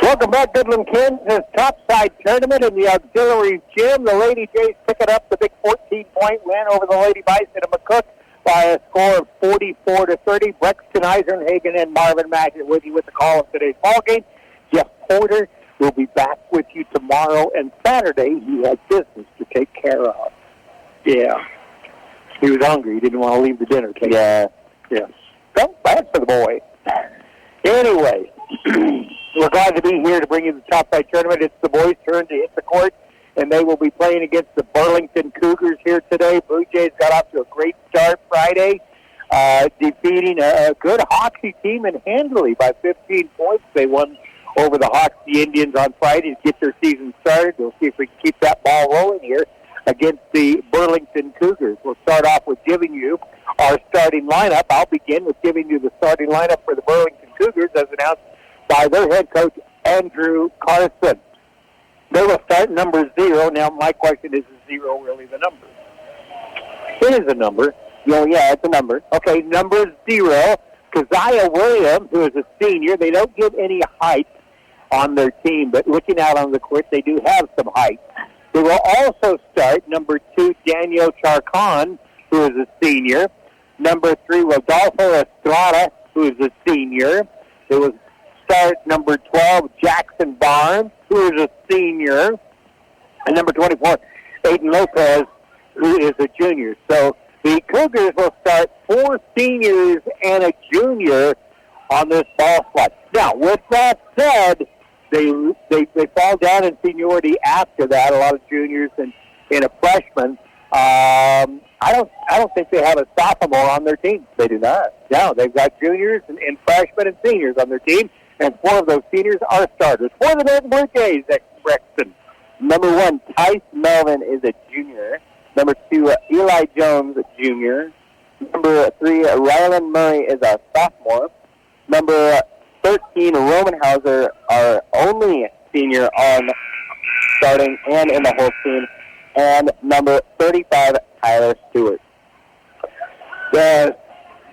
Welcome back, Goodland, Kansas Topside Tournament in the auxiliary gym. The Lady Jays picking up the big 14-point win over the Lady Bison of McCook by a score of 44-30. Brexton Eisenhagen and Marvin Magnet with you with the call of today's ballgame. Jeff Porter will be back with you tomorrow and Saturday. He had business to take care of. Yeah. He was hungry. He didn't want to leave the dinner table. Yeah. Felt bad for the boy. Anyway, we're glad to be here to bring you the Topside Tournament. It's the boys' turn to hit the court, and they will be playing against the Burlington Cougars here today. Bluejays got off to a great start Friday, defeating a good Hoxie team and handily by 15 points. They won over the Hoxie Indians on Friday to get their season started. We'll see if we can keep that ball rolling here against the Burlington Cougars. We'll start off with giving you our starting lineup. I'll begin with giving you the starting lineup for the Burlington Cougars as announced by their head coach, Andrew Carson. They will start number 0. Now, my question is 0 really the number? It is a number. Oh, yeah, it's a number. Okay, number 0, Keziah Williams, who is a senior. They don't get any height on their team, but looking out on the court, they do have some height. They will also start number 2, Daniel Charcon, who is a senior. Number 3, Rodolfo Estrada, who is a senior. They will start number 12, Jackson Barnes, who is a senior. And number 24, Aiden Lopez, who is a junior. So the Cougars will start 4 seniors and a junior on this ball squad. Now, with that said, they fall down in seniority after that. A lot of juniors and a freshman. I don't think they have a sophomore on their team. They do not. No, they've got juniors and freshmen and seniors on their team, and 4 of those seniors are starters. For the Norton Bluejays at Brexton. Number 1, Tice Melvin is a junior. Number 2, Eli Jones, junior. Number 3, Rylan Murray is a sophomore. Number 13, Roman Hauser, our only senior on starting and in the whole team. And number 35, Tyler Stewart. The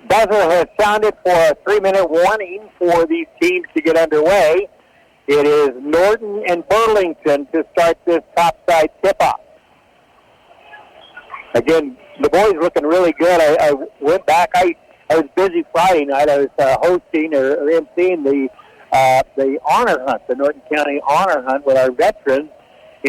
buzzer has sounded for a 3-minute warning for these teams to get underway. It is Norton and Burlington to start this topside tip-off. Again, the boys looking really good. I went back. I was busy Friday night. I was hosting or emceeing the honor hunt, the Norton County honor hunt with our veterans,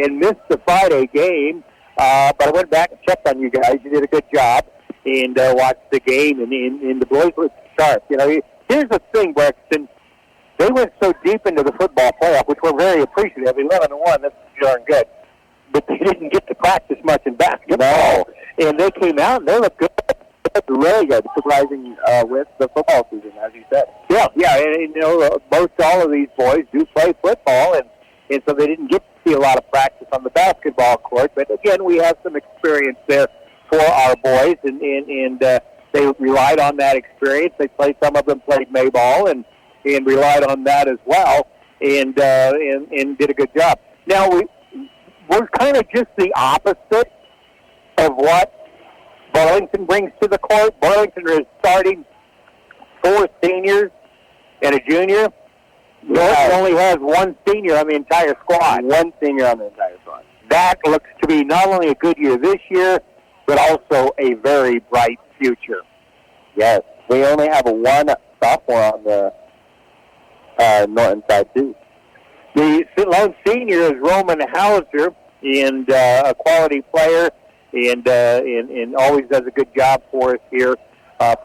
and missed the Friday game. But I went back and checked on you guys. You did a good job and watched the game, and the boys looked sharp. You know, here's the thing, Brexton. They went so deep into the football playoff, which we're very appreciative. 11-1, that's darn good. But they didn't get to practice much in basketball. No. And they came out, and they looked good. Really good, surprising with the football season, as you said. Yeah, and you know, most all of these boys do play football, and so they didn't get to see a lot of practice on the basketball court. But again, we have some experience there for our boys, and they relied on that experience. Some of them played Mayball and relied on that as well, and did a good job. Now we're kind of just the opposite of what Burlington brings to the court. Burlington is starting 4 seniors and a junior. Norton only has 1 senior on the entire squad. 1 senior on the entire squad. That looks to be not only a good year this year, but also a very bright future. Yes. We only have 1 sophomore on the Norton side, too. The lone senior is Roman Hauser, and a quality player, and always does a good job for us here,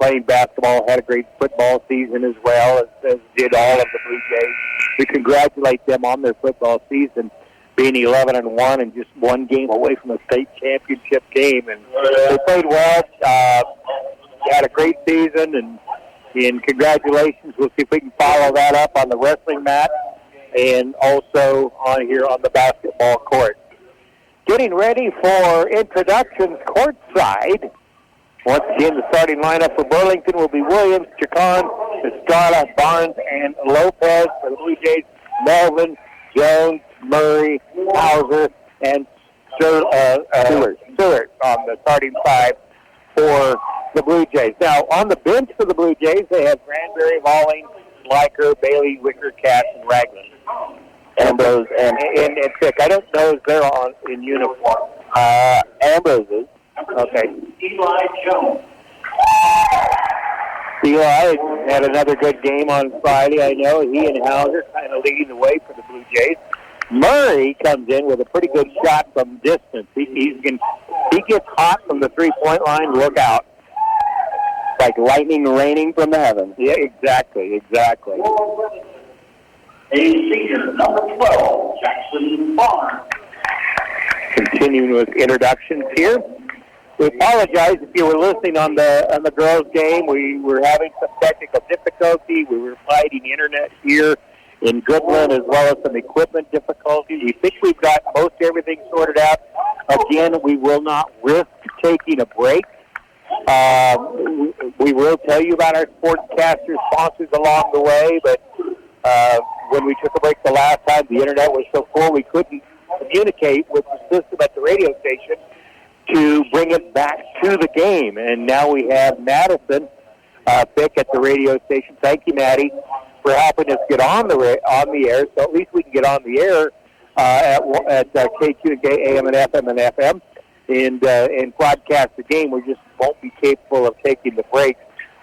playing basketball. Had a great football season as well, as did all of the Blue Jays. We congratulate them on their football season, being 11-1 and just 1 game away from a state championship game. And they played well. Had a great season, and congratulations. We'll see if we can follow that up on the wrestling mat and also on here on the basketball court. Getting ready for introductions courtside. Once again, the starting lineup for Burlington will be Williams, Chacon, Estrada, Barnes, and Lopez. For the Blue Jays, Melvin, Jones, Murray, Hauser, and Stewart on the starting 5 for the Blue Jays. Now, on the bench for the Blue Jays, they have Granberry, Malling, Sliker, Bailey, Wicker, Katz, and Ragland. Ambrose and Pick. I don't know if they're on in uniform. Ambrose is. Okay. Eli had another good game on Friday. I know he and Hauser kind of leading the way for the Blue Jays. Murray comes in with a pretty good shot from distance. He gets hot from the three-point line. Look out. Like lightning raining from the heavens. Yeah, exactly. A senior, number 12, Jackson Barnes. Continuing with introductions here. We apologize if you were listening on the girls' game. We were having some technical difficulty. We were fighting internet here in Goodland, as well as some equipment difficulties. We think we've got most everything sorted out. Again, we will not risk taking a break. We will tell you about our sportscaster sponsors along the way, but when we took a break the last time, the internet was so full we couldn't communicate with the system at the radio station to bring it back to the game. And now we have Madison Pick at the radio station. Thank you, Maddie, for helping us get on the air. So at least we can get on the air at KQ&K AM and FM and broadcast the game. We just won't be capable of taking the breaks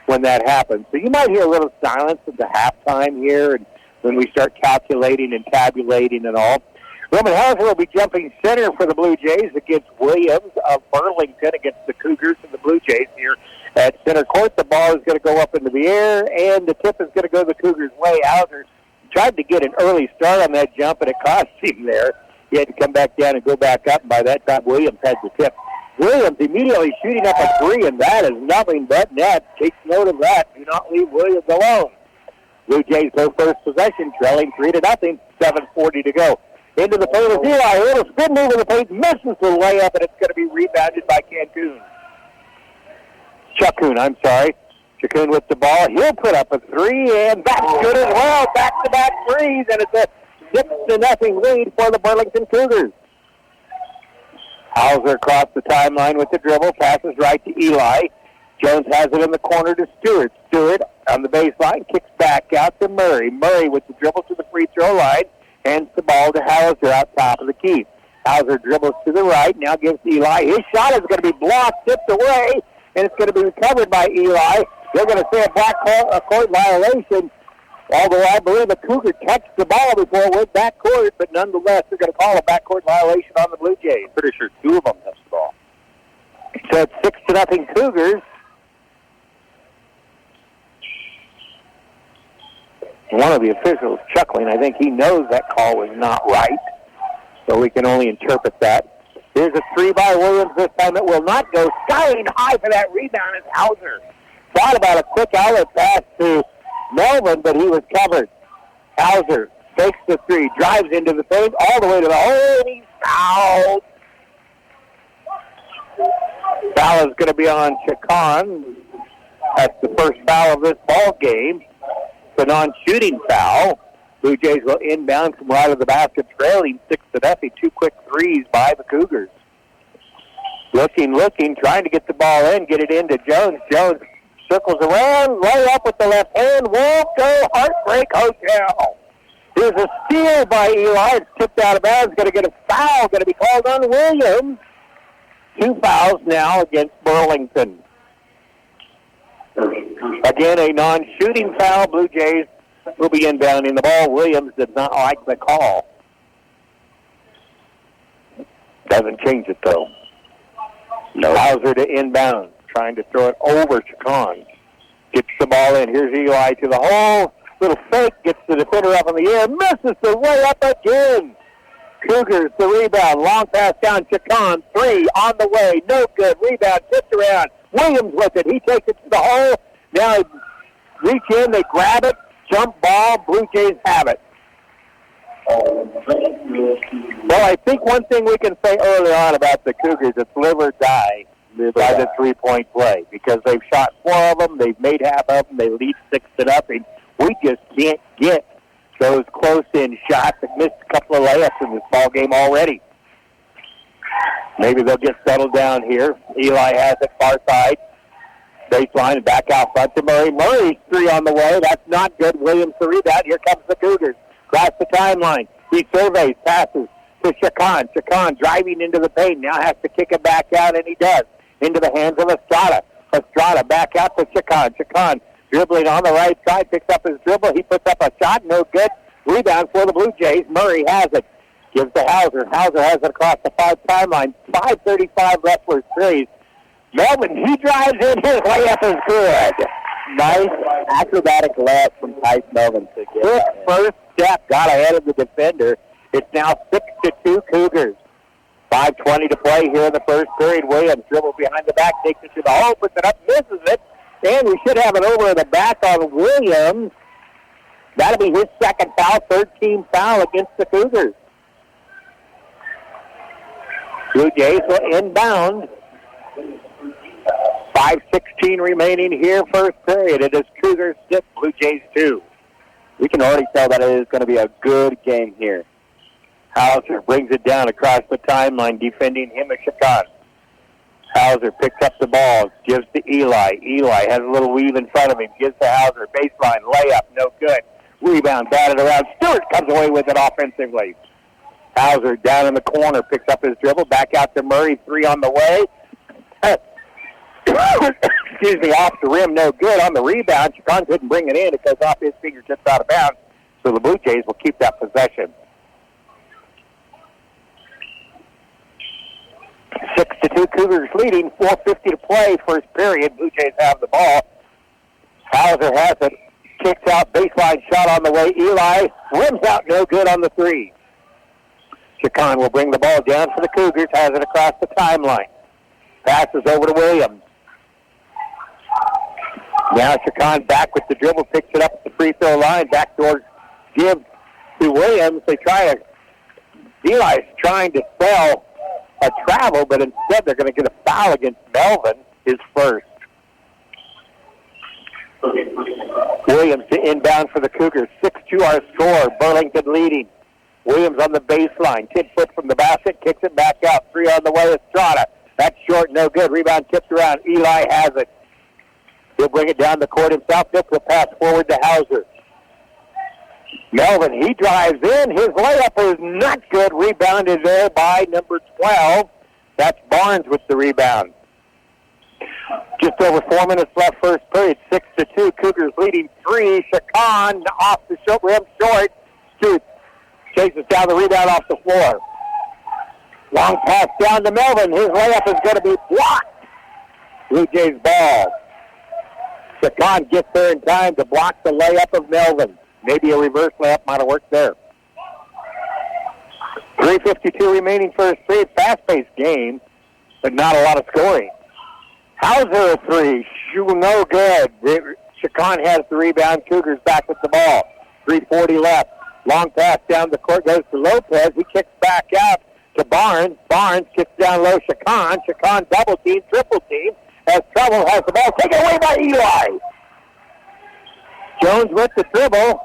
when that happens. So you might hear a little silence at the halftime here, and when we start calculating and tabulating and all. Roman Hauser will be jumping center for the Blue Jays against Williams of Burlington against the Cougars and the Blue Jays here at center court. The ball is going to go up into the air, and the tip is going to go the Cougars' way. Hauser tried to get an early start on that jump, and it cost him there. He had to come back down and go back up, and by that time, Williams had the tip. Williams immediately shooting up a three, and that is nothing but net. Take note of that. Do not leave Williams alone. Blue Jays go first possession, trailing 3-0, 7:40 to go. Into the paint of Eli. A little spin move in the paint, misses the layup, and it's going to be rebounded by Chacun with the ball. He'll put up a three, and that's good as well. Back-to-back threes, and it's a 6-0 lead for the Burlington Cougars. Hauser across the timeline with the dribble, passes right to Eli. Jones has it in the corner to Stewart. Stewart on the baseline, kicks back out to Murray. Murray with the dribble to the free throw line, hands the ball to Hauser out top of the key. Hauser dribbles to the right, now gives to Eli. His shot is going to be blocked, tipped away, and it's going to be recovered by Eli. They're going to say a court violation, although I believe the Cougar touched the ball before it went backcourt, but nonetheless, they're going to call a backcourt violation on the Blue Jays. Pretty sure two of them touched the ball. So it's 6-0 Cougars. One of the officials chuckling. I think he knows that call was not right, so we can only interpret that. Here's a three by Williams. This time it will not go. Skying high for that rebound is Hauser. Thought about a quick outlet pass to Melvin, but he was covered. Hauser takes the three, drives into the paint, all the way to the hole, and he's fouled. Foul is going to be on Chacon. That's the first foul of this ball game. It's a non-shooting foul. Blue Jays will inbound from right of the basket, trailing 6-0. Two quick threes by the Cougars. Looking, trying to get the ball in, get it into Jones. Jones circles around, lay up with the left hand, won't go, Heartbreak Hotel. There's a steal by Eli. It's tipped out of bounds, going to get a foul, going to be called on Williams. Two fouls now against Burlington. Again, a non-shooting foul. Blue Jays will be inbounding the ball. Williams did not like the call. Doesn't change it, though. No. Hauser to inbound, trying to throw it over Chacon. Gets the ball in. Here's Eli to the hole. Little fake, gets the defender up in the air, misses the way up again. Cougars the rebound. Long pass down. Chacon, three on the way. No good. Rebound, tipped around. Williams with it. He takes it to the hole. Now reach in. They grab it. Jump ball. Blue Jays have it. Well, I think one thing we can say early on about the Cougars, it's live or die by the three-point play, because they've shot four of them. They've made half of them. They lead 6-0. We just can't get those close-in shots. They've missed a couple of layups in this ball game already. Maybe they'll get settled down here. Eli has it far side. Baseline and back out front to Murray. Murray's three on the way. That's not good. Williams the rebound. Here comes the Cougars. Across the timeline. He surveys, passes to Chacon. Chacon driving into the paint. Now has to kick it back out, and he does. Into the hands of Estrada. Estrada back out to Chacon. Chacon dribbling on the right side. Picks up his dribble. He puts up a shot. No good. Rebound for the Blue Jays. Murray has it. Gives to Hauser. Hauser has it across the 5-time line. 5:35 left for series. Melvin, he drives in. His layup is good. Nice acrobatic layup from Tice Melvin to get His that in. first step got ahead of the defender. It's now 6-2 Cougars. 5:20 to play here in the first period. Williams dribbles behind the back, takes it to the hole, puts it up, misses it. And we should have it over in the back on Williams. That'll be his second foul, third team foul against the Cougars. Blue Jays will inbound. 5:16 remaining here, first period. It is Cougars 6, Blue Jays 2. We can already tell that it is going to be a good game here. Hauser brings it down across the timeline, defending him is Chacon. Hauser picks up the ball, gives to Eli. Eli has a little weave in front of him, gives to Hauser. Baseline, layup, no good. Rebound, batted around. Stewart comes away with it offensively. Hauser down in the corner, picks up his dribble, back out to Murray, 3 on the way. Excuse me, off the rim, no good. On the rebound, Chacon couldn't bring it in. It goes off his fingertips out of bounds. So the Blue Jays will keep that possession. 6-2 Cougars leading, 4:50 to play, first period. Blue Jays have the ball. Hauser has it, kicks out, baseline shot on the way. Eli rims out, no good on the 3. Chacon will bring the ball down for the Cougars, has it across the timeline. Passes over to Williams. Now Chacon back with the dribble, picks it up at the free throw line, backdoor give to Williams. Eli's trying to sell a travel, but instead they're going to get a foul against Melvin, his first. Williams to inbound for the Cougars. 6-2 our score. Burlington leading. Williams on the baseline. 10 foot from the basket. Kicks it back out. 3 on the way. Estrada. That's short. No good. Rebound tipped around. Eli has it. He'll bring it down the court himself. This will pass forward to Hauser. Melvin, he drives in. His layup is not good. Rebounded there by number 12. That's Barnes with the rebound. Just over 4 minutes left first period. 6-2. Cougars leading 3. Chacon off the rim short. Shoots. Chases down the rebound off the floor. Long pass down to Melvin. His layup is going to be blocked. Blue Jays ball. Chacon gets there in time to block the layup of Melvin. Maybe a reverse layup might have worked there. 3:52 remaining first period. Fast-paced game, but not a lot of scoring. Hauser a 3. Shoot, no good. Chacon has the rebound. Cougars back with the ball. 3:40 left. Long pass down the court goes to Lopez. He kicks back out to Barnes. Barnes kicks down low. Chacon. Chacon double team, triple team. Has trouble, has the ball taken away by Eli. Jones with the dribble,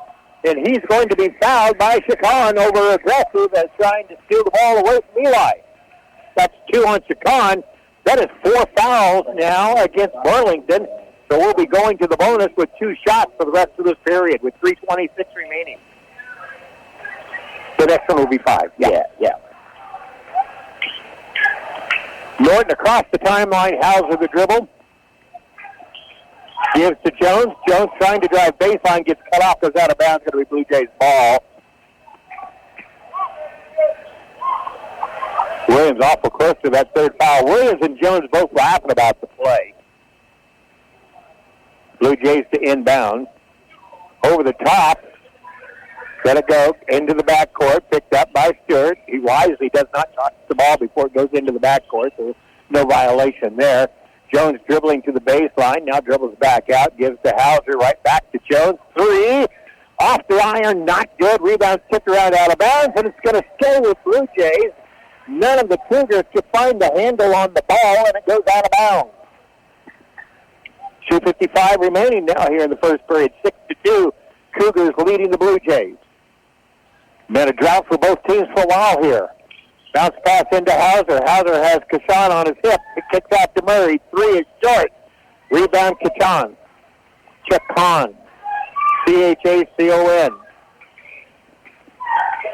and he's going to be fouled by Chacon over aggressive as trying to steal the ball away from Eli. That's 2 on Chacon. That is 4 fouls now against Burlington. So we'll be going to the bonus with 2 shots for the rest of this period with 3:26 remaining. The next one will be 5. Yeah. Norton across the timeline, Hauser the dribble. Gives to Jones. Jones trying to drive baseline, gets cut off, goes out of bounds. Going to be Blue Jays ball. Williams awful close to that third foul. Williams and Jones both laughing about the play. Blue Jays to inbound. Over the top. Let it go into the backcourt, picked up by Stewart. He wisely does not touch the ball before it goes into the backcourt, so no violation there. Jones dribbling to the baseline, now dribbles back out, gives to Hauser, right back to Jones. 3, off the iron, not good. Rebound tipped around out of bounds, and it's going to stay with Blue Jays. None of the Cougars could find the handle on the ball, and it goes out of bounds. 2:55 remaining now here in the first period. 6-2, Cougars leading the Blue Jays. Been a drought for both teams for a while here. Bounce pass into Hauser. Hauser has Chacon on his hip. It kicks out to Murray. 3 is short. Rebound Chacon. Chacon. C-H-A-C-O-N.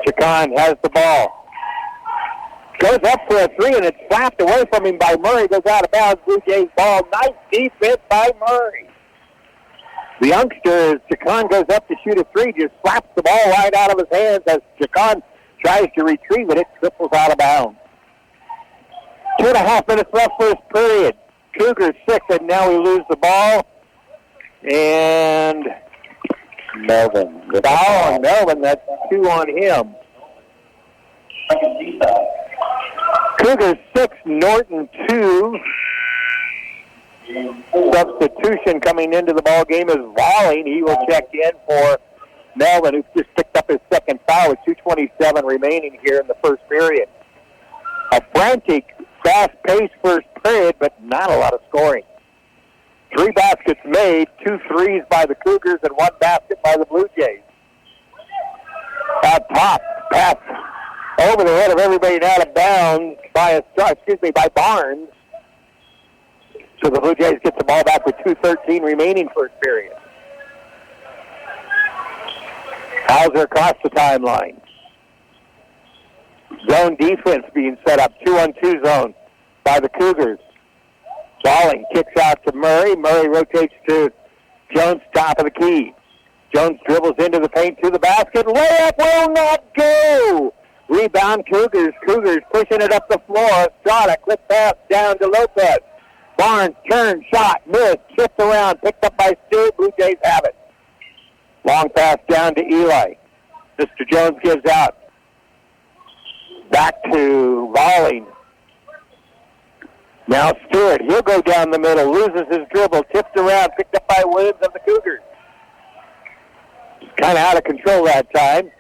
Chacon has the ball. Goes up for a three, and it's slapped away from him by Murray. Goes out of bounds. Blue Jays ball. Nice defense by Murray. The youngster, Chacon, goes up to shoot a three, just slaps the ball right out of his hands as Chacon tries to retrieve it. It triples out of bounds. 2.5 minutes left first period. Cougars 6, and now we lose the ball. And Melvin. foul on Melvin. That's 2 on him. Cougars 6, Norton 2. Substitution coming into the ball game is Walling. He will check in for Melvin, who just picked up his second foul with 2:27 remaining here in the first period. A frantic, fast-paced first period, but not a lot of scoring. 3 baskets made, 2 threes by the Cougars, and 1 basket by the Blue Jays. Out top, pass over the head of everybody and out of bounds by Barnes. So the Blue Jays get the ball back with 2:13 remaining first period. Hauser across the timeline. Zone defense being set up, 2-on-2 zone by the Cougars. Walling kicks out to Murray. Murray rotates to Jones, top of the key. Jones dribbles into the paint to the basket. Layup will not go. Rebound Cougars. Cougars pushing it up the floor. Shot a quick pass down to Lopez. Barnes, turn, shot, missed, chipped around, picked up by Stu. Blue Jays have it. Long pass down to Eli. Mr. Jones gives out. Back to Walling. Now Stewart, he'll go down the middle, loses his dribble, tipped around, picked up by Williams of the Cougars. Kind of out of control that time.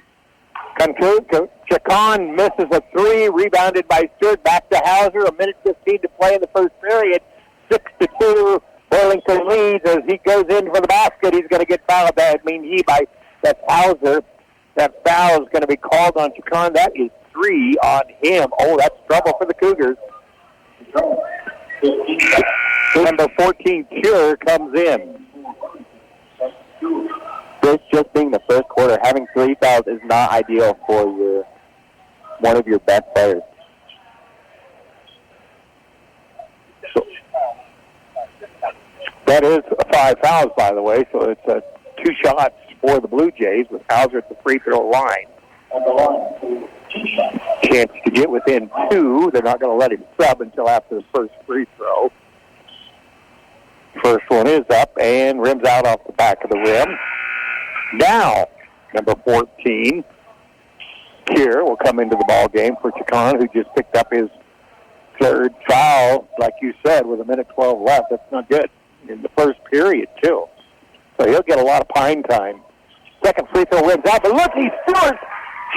Chacon misses a three, rebounded by Stewart, back to Hauser, 1:15 to play in the first period. 6-2, Burlington leads as he goes in for the basket. He's going to get fouled. That's Hauser. That foul is going to be called on Chacon. That is 3 on him. Oh, that's trouble for the Cougars. Number 14, Cure, comes in. This just being the first quarter, having 3 fouls is not ideal for one of your best players. That is 5 fouls, by the way, so it's 2 shots for the Blue Jays with Hauser at the free throw line. Chance to get within 2. They're not going to let him sub until after the first free throw. First one is up and rims out off the back of the rim. Now, number 14, Kier, will come into the ball game for Chacon, who just picked up his 3rd foul, like you said, with 1:12 left. That's not good. In the first period, too. So he'll get a lot of pine time. Second free throw rims out, but look, he's Stewart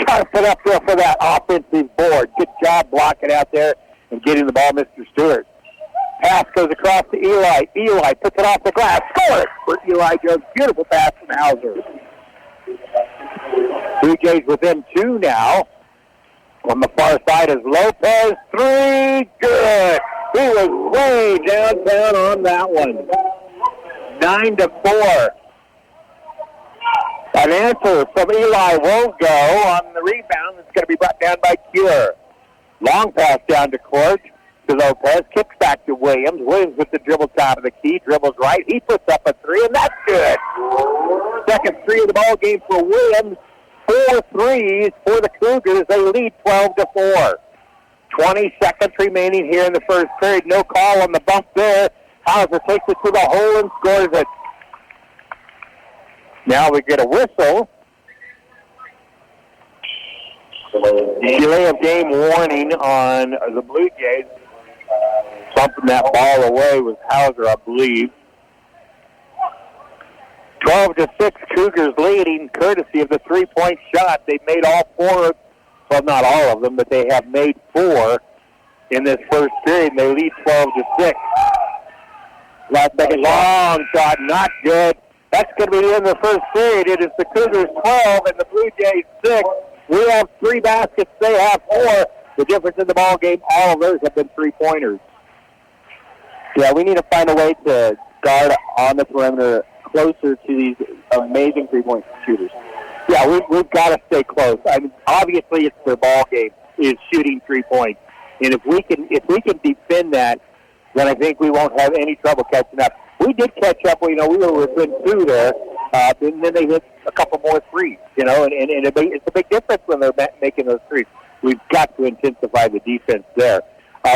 sharp it up there for that offensive board. Good job blocking out there and getting the ball, Mr. Stewart. Pass goes across to Eli. Eli puts it off the glass. Score it for Eli Jones. Beautiful pass from Hauser. Blue Jays within 2 now. On the far side is Lopez. 3, good. He was way downtown on that one. 9-4. An answer from Eli won't go on the rebound. It's going to be brought down by Cure. Long pass down to court to Lopez. Kicks back to Williams. Williams with the dribble top of the key. Dribbles right. He puts up a 3, and that's good. Second 3 of the ball game for Williams. 4 threes for the Cougars. They lead 12-4. 20 seconds remaining here in the first period. No call on the bump there. Hauser takes it to the hole and scores it. Now we get a whistle. Delay of game warning on the Blue Jays. Bumping that ball away was Hauser, I believe. 12-6, Cougars leading, courtesy of the 3-point shot. They've made all 4, well, not all of them, but they have made 4 in this first period, and they lead 12-6. Last second long shot, not good. That's going to be the end of the first period. It is the Cougars 12 and the Blue Jays 6. We have 3 baskets. They have 4. The difference in the ball game, all of those have been 3-pointers. Yeah, we need to find a way to guard on the perimeter closer to these amazing 3-point shooters. Yeah, we've got to stay close. I mean, obviously, it's their ball game is shooting 3 points, and if we can defend that, then I think we won't have any trouble catching up. We did catch up. We were within 2 there, and then they hit a couple more threes. And it's a big difference when they're making those threes. We've got to intensify the defense there.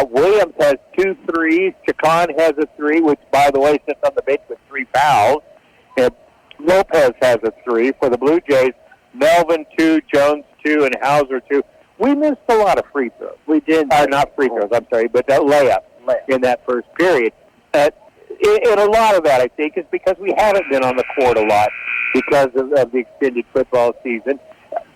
Williams has 2 threes. Chacon has a 3, which, by the way, sits on the bench with 3 fouls. And Lopez has a 3 for the Blue Jays. Melvin 2, Jones 2, and Hauser 2. We missed a lot of free throws. We did. Not free throws, I'm sorry, but that layup in that first period. And a lot of that, I think, is because we haven't been on the court a lot because of the extended football season.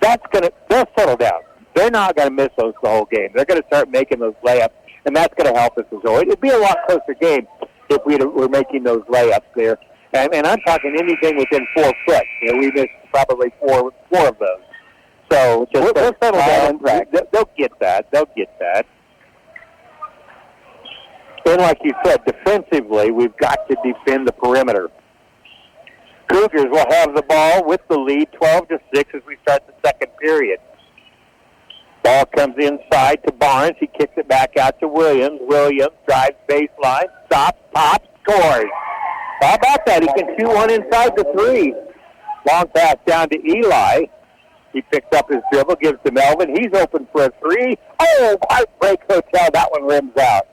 They'll settle down. They're not going to miss those the whole game. They're going to start making those layups, and that's going to help us as well. It'd be a lot closer game if we were making those layups there. And I'm talking anything within 4 foot. We missed probably four of those. So we'll settle down. They'll get that. And like you said, defensively, we've got to defend the perimeter. Cougars will have the ball with the lead, 12-6, as we start the second period. Ball comes inside to Barnes. He kicks it back out to Williams. Williams drives baseline, stops, pops, scores. How about that? He can shoot one inside the 3. Long pass down to Eli. He picks up his dribble, gives to Melvin. He's open for a 3. Oh, Heartbreak Hotel. That one rims out.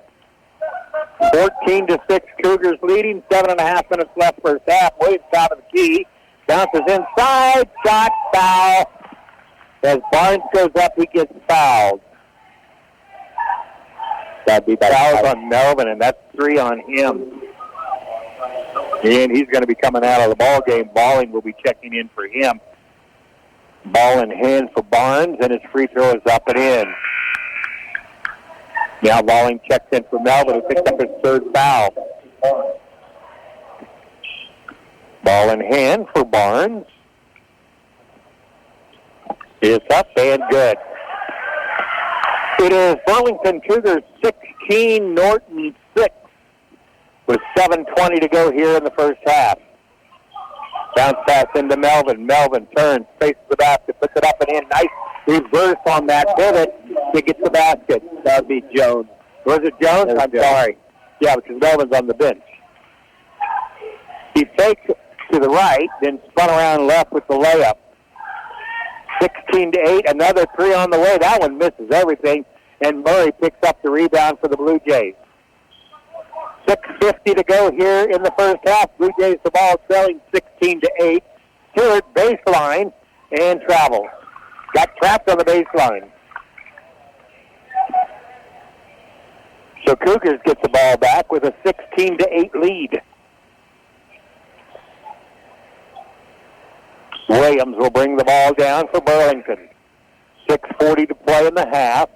14-6, Cougars leading. 7.5 minutes left first half. Williams top of the key. Bounces inside. Shot, foul. As Barnes goes up, he gets fouled. That'd be fouls on Melvin, and that's 3 on him. And he's going to be coming out of the ball game. Balling will be checking in for him. Ball in hand for Barnes, and his free throw is up and in. Now Balling checks in for Melvin, who picks up his 3rd foul. Ball in hand for Barnes. It's up and good. It is Burlington Cougars 16, Norton 6, with 7:20 to go here in the first half. Bounce pass into Melvin. Melvin turns, faces the basket, puts it up and in. Nice reverse on that pivot to get the basket. That would be Jones. Was it Jones? I'm sorry. Yeah, because Melvin's on the bench. He fakes to the right, then spun around left with the layup. 16-8, another 3 on the way. That one misses everything, and Murray picks up the rebound for the Blue Jays. 6:50 to go here in the first half. Blue Jays the ball trailing 16-8. Stewart baseline and travels. Got trapped on the baseline. So Cougars get the ball back with a 16-8 lead. Williams will bring the ball down for Burlington. 6:40 to play in the half.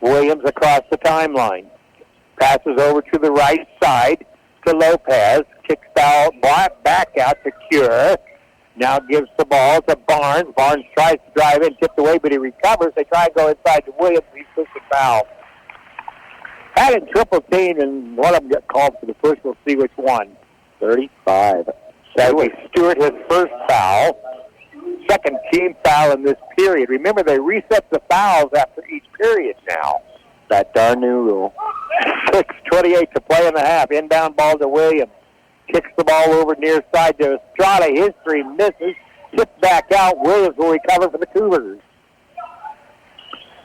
Williams across the timeline. Passes over to the right side to Lopez. Kicks out, back out to Cure. Now gives the ball to Barnes. Barnes tries to drive in, tipped away, but he recovers. They try and go inside to Williams. He's pushed the foul. Had it triple team, and one of them got called for the push. We'll see which one. 35. That was Stewart, his first foul. Second team foul in this period. Remember, they reset the fouls after each period now. That darn new rule. 6:28 to play in the half. Inbound ball to Williams. Kicks the ball over near side to Estrada. His 3 misses. Tipped back out. Williams will recover for the Cougars.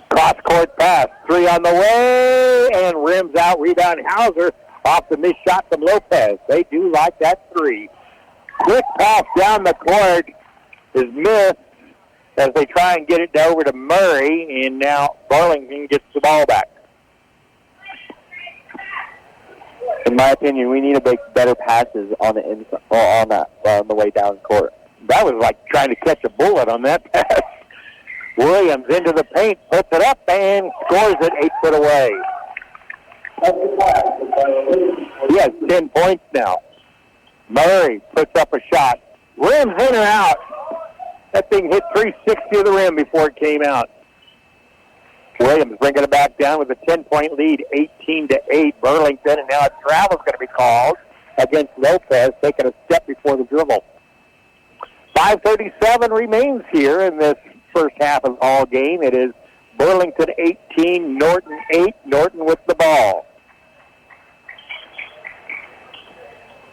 Cross-court pass. 3 on the way. And rims out. Rebound Hauser off the missed shot from Lopez. They do like that 3. Quick pass down the court is missed as they try and get it over to Murray. And now Burlington gets the ball back. In my opinion, we need to make better passes on the inside, on the way down court. That was like trying to catch a bullet on that pass. Williams into the paint, puts it up, and scores it 8 foot away. He has 10 points now. Murray puts up a shot. Rims in or out. That thing hit 360 of the rim before it came out. Williams bringing it back down with a 10-point lead, 18-8 Burlington, and now a travel's going to be called against Lopez, taking a step before the dribble. 5:37 remains here in this first half of the ball game. It is Burlington 18, Norton 8. Norton with the ball.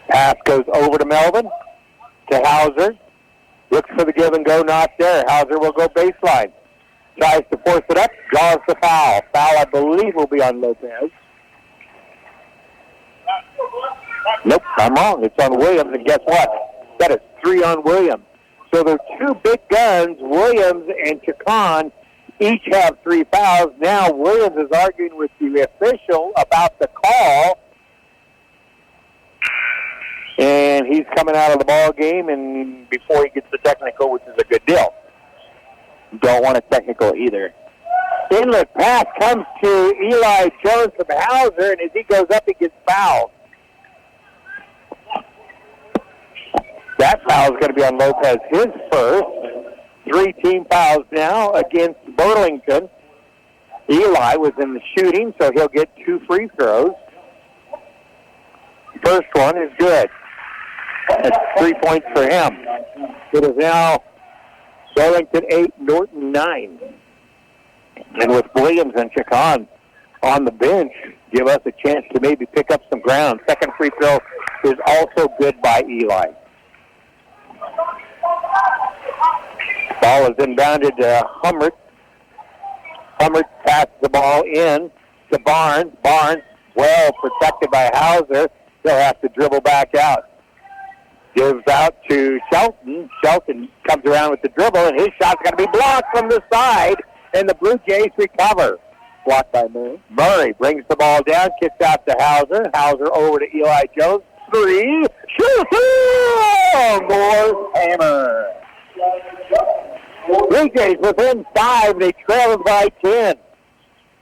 Pass goes over to Melvin, to Hauser. Looks for the give and go, not there. Hauser will go baseline. Tries to force it up, draws the foul. Foul, I believe, will be on Lopez. Nope, I'm wrong. It's on Williams, and guess what? That is 3 on Williams. So they're two big guns. Williams and Chacon each have 3 fouls. Now Williams is arguing with the official about the call. And he's coming out of the ball game, and before he gets the technical, which is a good deal. Don't want a technical either. Inlet pass comes to Eli Jones from Hauser, and as he goes up, he gets fouled. That foul is going to be on Lopez, his first. 3 team fouls now against Burlington. Eli was in the shooting, so he'll get 2 free throws. First one is good. That's 3 points for him. It is now Burlington 8, Norton 9. And with Williams and Chacon on the bench, give us a chance to maybe pick up some ground. Second free throw is also good by Eli. Ball is inbounded to Hummert. Hummert passes the ball in to Barnes. Barnes, well protected by Hauser. He'll have to dribble back out. Gives out to Shelton. Shelton comes around with the dribble, and his shot's going to be blocked from the side, and the Blue Jays recover. Blocked by Murray. Murray brings the ball down, kicks out to Hauser. Hauser over to Eli Jones. 3. Shoot! More hammer. Blue Jays within 5. They trail by 10.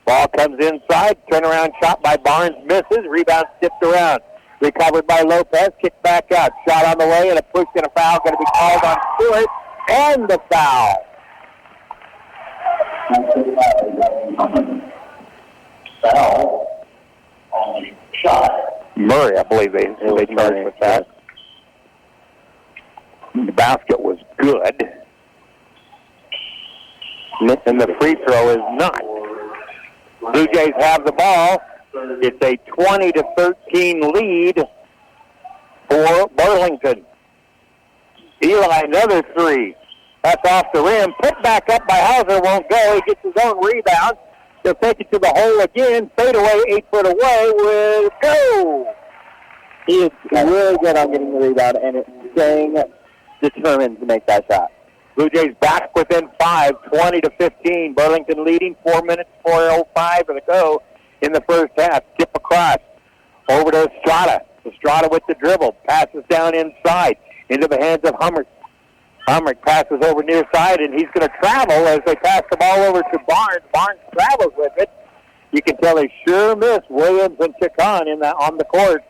Ball comes inside. Turnaround shot by Barnes misses. Rebound tipped around. Recovered by Lopez. Kicked back out. Shot on the way, and a push and a foul going to be called on Stewart. And the foul. Foul on the shot. Murray, I believe they charged with that. The basket was good. And the free throw is not. Blue Jays have the ball. It's a 20-13 lead for Burlington. Eli, another 3. That's off the rim. Put back up by Hauser, won't go. He gets his own rebound. He'll take it to the hole again. Fade away, 8 foot away with go. He is really good on getting the rebound and staying determined to make that shot. Blue Jays back within 5, 20-15. Burlington leading, 4 minutes, 4:05 to go in the first half. Tip across over to Estrada. Estrada with the dribble. Passes down inside into the hands of Hummert. Hummert passes over near side, and he's going to travel as they pass the ball over to Barnes. Barnes travels with it. You can tell they sure miss Williams and Chacon on the court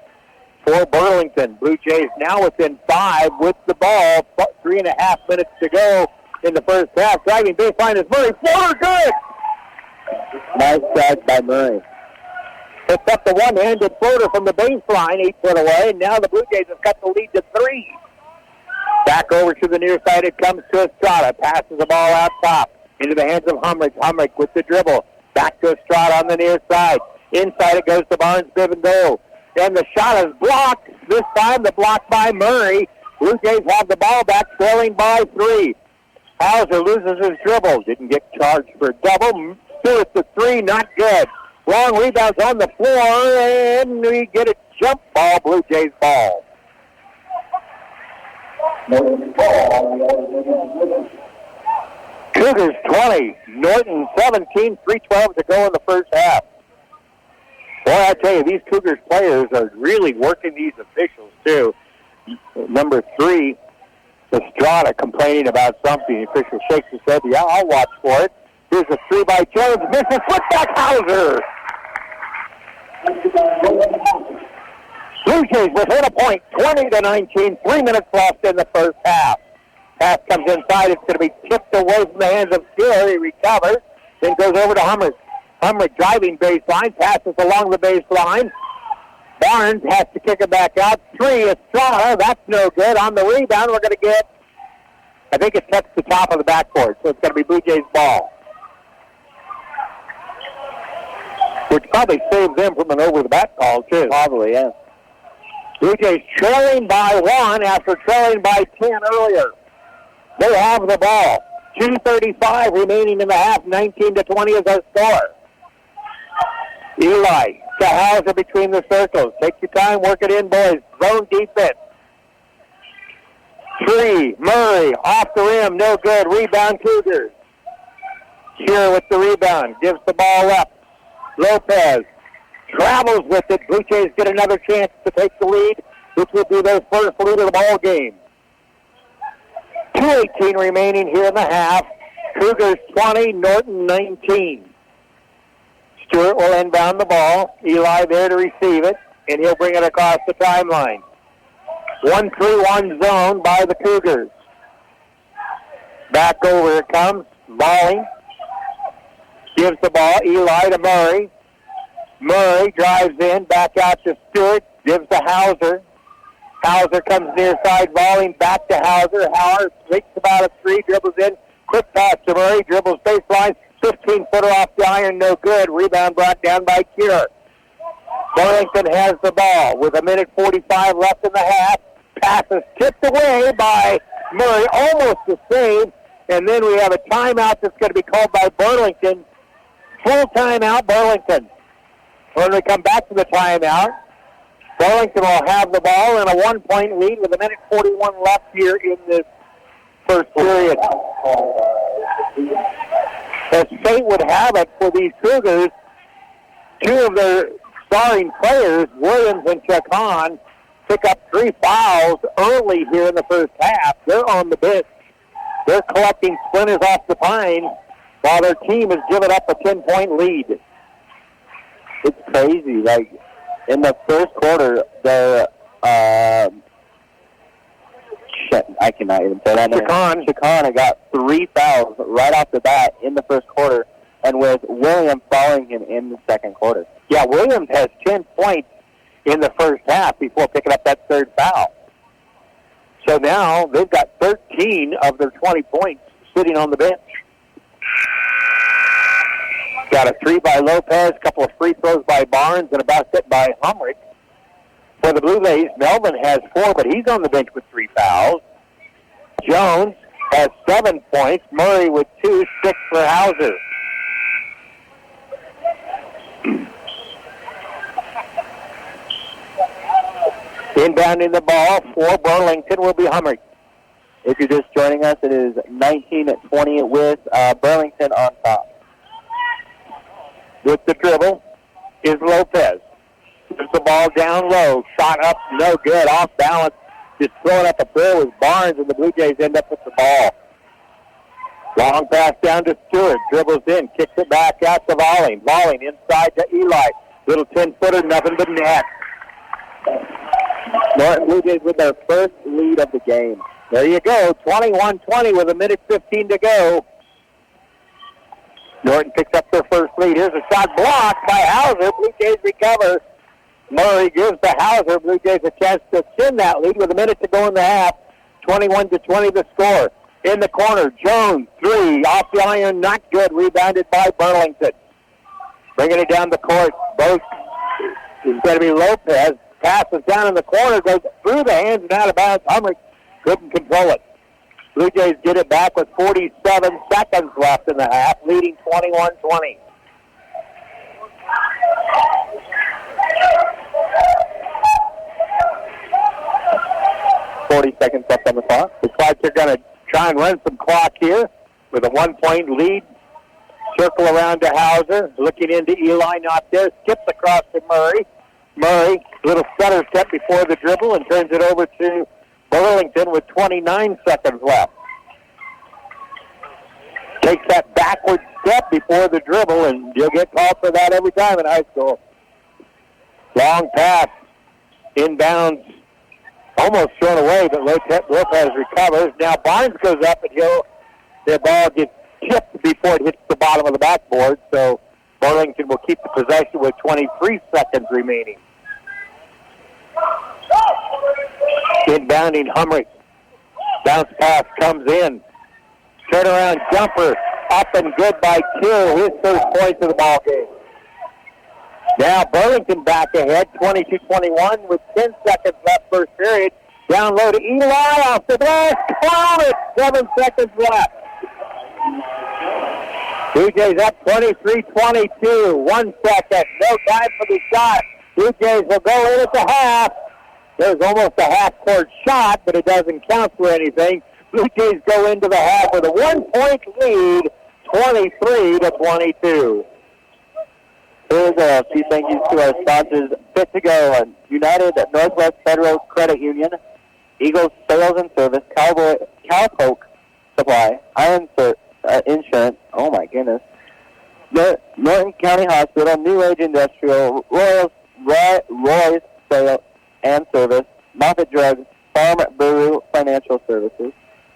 for Burlington. Blue Jays now within 5 with the ball. 3.5 minutes to go in the first half. Driving baseline is Murray. Floater good. Nice drive by Murray. Puts up the one-handed floater from the baseline, 8 foot away, and now the Blue Jays have cut the lead to 3. Back over to the near side, it comes to Estrada. Passes the ball out top into the hands of Hummert. Hummert with the dribble. Back to Estrada on the near side. Inside it goes to Barnes, give and go. And the shot is blocked. This time the block by Murray. Blue Jays have the ball back, trailing by 3. Hauser loses his dribble. Didn't get charged for a double. Stewart the 3, not good. Long rebounds on the floor, and we get a jump ball, Blue Jays ball. Cougars 20, Norton 17, 3:12 to go in the first half. Boy, I tell you, these Cougars players are really working these officials, too. Number 3, Estrada complaining about something. The official shakes his head. Yeah, I'll watch for it. Here's a 3 by Jones. Misses. Flip back Hauser. Blue Jays within a point, 20-19. 3 minutes left in the first half. Pass comes inside. It's going to be tipped away from the hands of Steele. He recovers. Then goes over to Hummert. Hummert driving baseline. Passes along the baseline. Barnes has to kick it back out. 3, Estrada. That's no good. On the rebound, we're going to get I think it's next to the top of the backboard, so it's going to be Bluejay's ball. Which probably saves them from an over-the-back call, too. Probably, yeah. Bluejay's trailing by 1 after trailing by 10 earlier. They have the ball. 2:35 remaining in the half. 19-20 is our score. Eli to Hauser between the circles. Take your time, work it in, boys. Zone defense. 3, Murray off the rim, no good. Rebound, Cougars. Shearer with the rebound, gives the ball up. Lopez travels with it. Blue Jays get another chance to take the lead, which will be their first lead of the ball game. 2:18 remaining here in the half. Cougars 20, Norton 19. Stewart will inbound the ball. Eli there to receive it, and he'll bring it across the timeline. 1-3-1 zone by the Cougars. Back over it comes. Balling. Gives the ball. Eli to Murray. Murray drives in. Back out to Stewart. Gives to Hauser. Hauser comes near side. Balling back to Hauser. Hauser makes about a 3. Dribbles in. Quick pass to Murray. Dribbles baseline. 15-footer off the iron. No good. Rebound brought down by Kier. Burlington has the ball with 1:45 left in the half. Pass is tipped away by Murray, almost a save. And then we have a timeout that's going to be called by Burlington. Full timeout, Burlington. When we come back to the timeout, Burlington will have the ball and a 1-point lead with 1:41 left here in this first period. As fate would have it for these Cougars, 2 of their starring players, Williams and Chacon, pick up 3 fouls early here in the first half. They're on the bench. They're collecting splinters off the pine while their team has given up a 10-point lead. It's crazy. Like, in the first quarter, I cannot even say that name. Chacon got 3 fouls right off the bat in the first quarter, and with Williams following him in the second quarter. Yeah, Williams has 10 points in the first half before picking up that 3rd foul. So now they've got 13 of their 20 points sitting on the bench. Got a 3 by Lopez, a couple of free throws by Barnes, and a basket by Humrick. For the Blue Jays, Melvin has 4, but he's on the bench with 3 fouls. Jones has 7 points. Murray with 2, 6 for Hauser. Inbounding the ball for Burlington will be Humrick. If you're just joining us, it is 19-20 with Burlington on top. With the dribble is Lopez. Gives the ball down low. Shot up, no good. Off balance. Just throwing up a prayer with Barnes, and the Blue Jays end up with the ball. Long pass down to Stewart. Dribbles in. Kicks it back out to Balling. Balling inside to Eli. Little 10-footer, nothing but net. Norton Blue Jays with their first lead of the game. There you go. 21-20 with 1:15 to go. Norton picks up their first lead. Here's a shot blocked by Hauser. Blue Jays recover. Murray gives to Hauser. Blue Jays a chance to extend that lead with 1 minute to go in the half. 21-20 the score. In the corner, Jones, 3. Off the iron, not good. Rebounded by Burlington. Bringing it down the court. Both is going to be Lopez. Passes down in the corner, goes through the hands and out of bounds. Humrick couldn't control it. Blue Jays get it back with 47 seconds left in the half, leading 21-20. Seconds left on the clock. Looks like they're going to try and run some clock here with a 1-point lead. Circle around to Hauser, looking into Eli, not there. Skips across to Murray. Murray, little stutter step before the dribble and turns it over to Burlington with 29 seconds left. Takes that backward step before the dribble, and you'll get called for that every time in high school. Long pass, inbounds, almost thrown away, but Lopez recovers. Now Barnes goes up, and their ball gets tipped before it hits the bottom of the backboard, so Burlington will keep the possession with 23 seconds remaining. Inbounding Humrick. Bounce pass comes in. Turnaround jumper up and good by two. His first points of the ball game. Now Burlington back ahead, 22-21 with 10 seconds left first period. Down low to Eli off the glass. Call it. 7 seconds left. Blue Jays up 23-22. 1 second. No time for the shot. Blue Jays will go in at the half. There's almost a half-court shot, but it doesn't count for anything. Blue Jays go into the half with a 1-point lead, 23-22. Here's a few thank yous to our sponsors: Fit to Go, United Northwest Federal Credit Union, Eagles Sales and Service, Cowpoke Supply, Iron Insurance, oh my goodness, Norton County Hospital, New Age Industrial, Roy's Sales and Service, Moffett Drugs, Farm Brew Financial Services,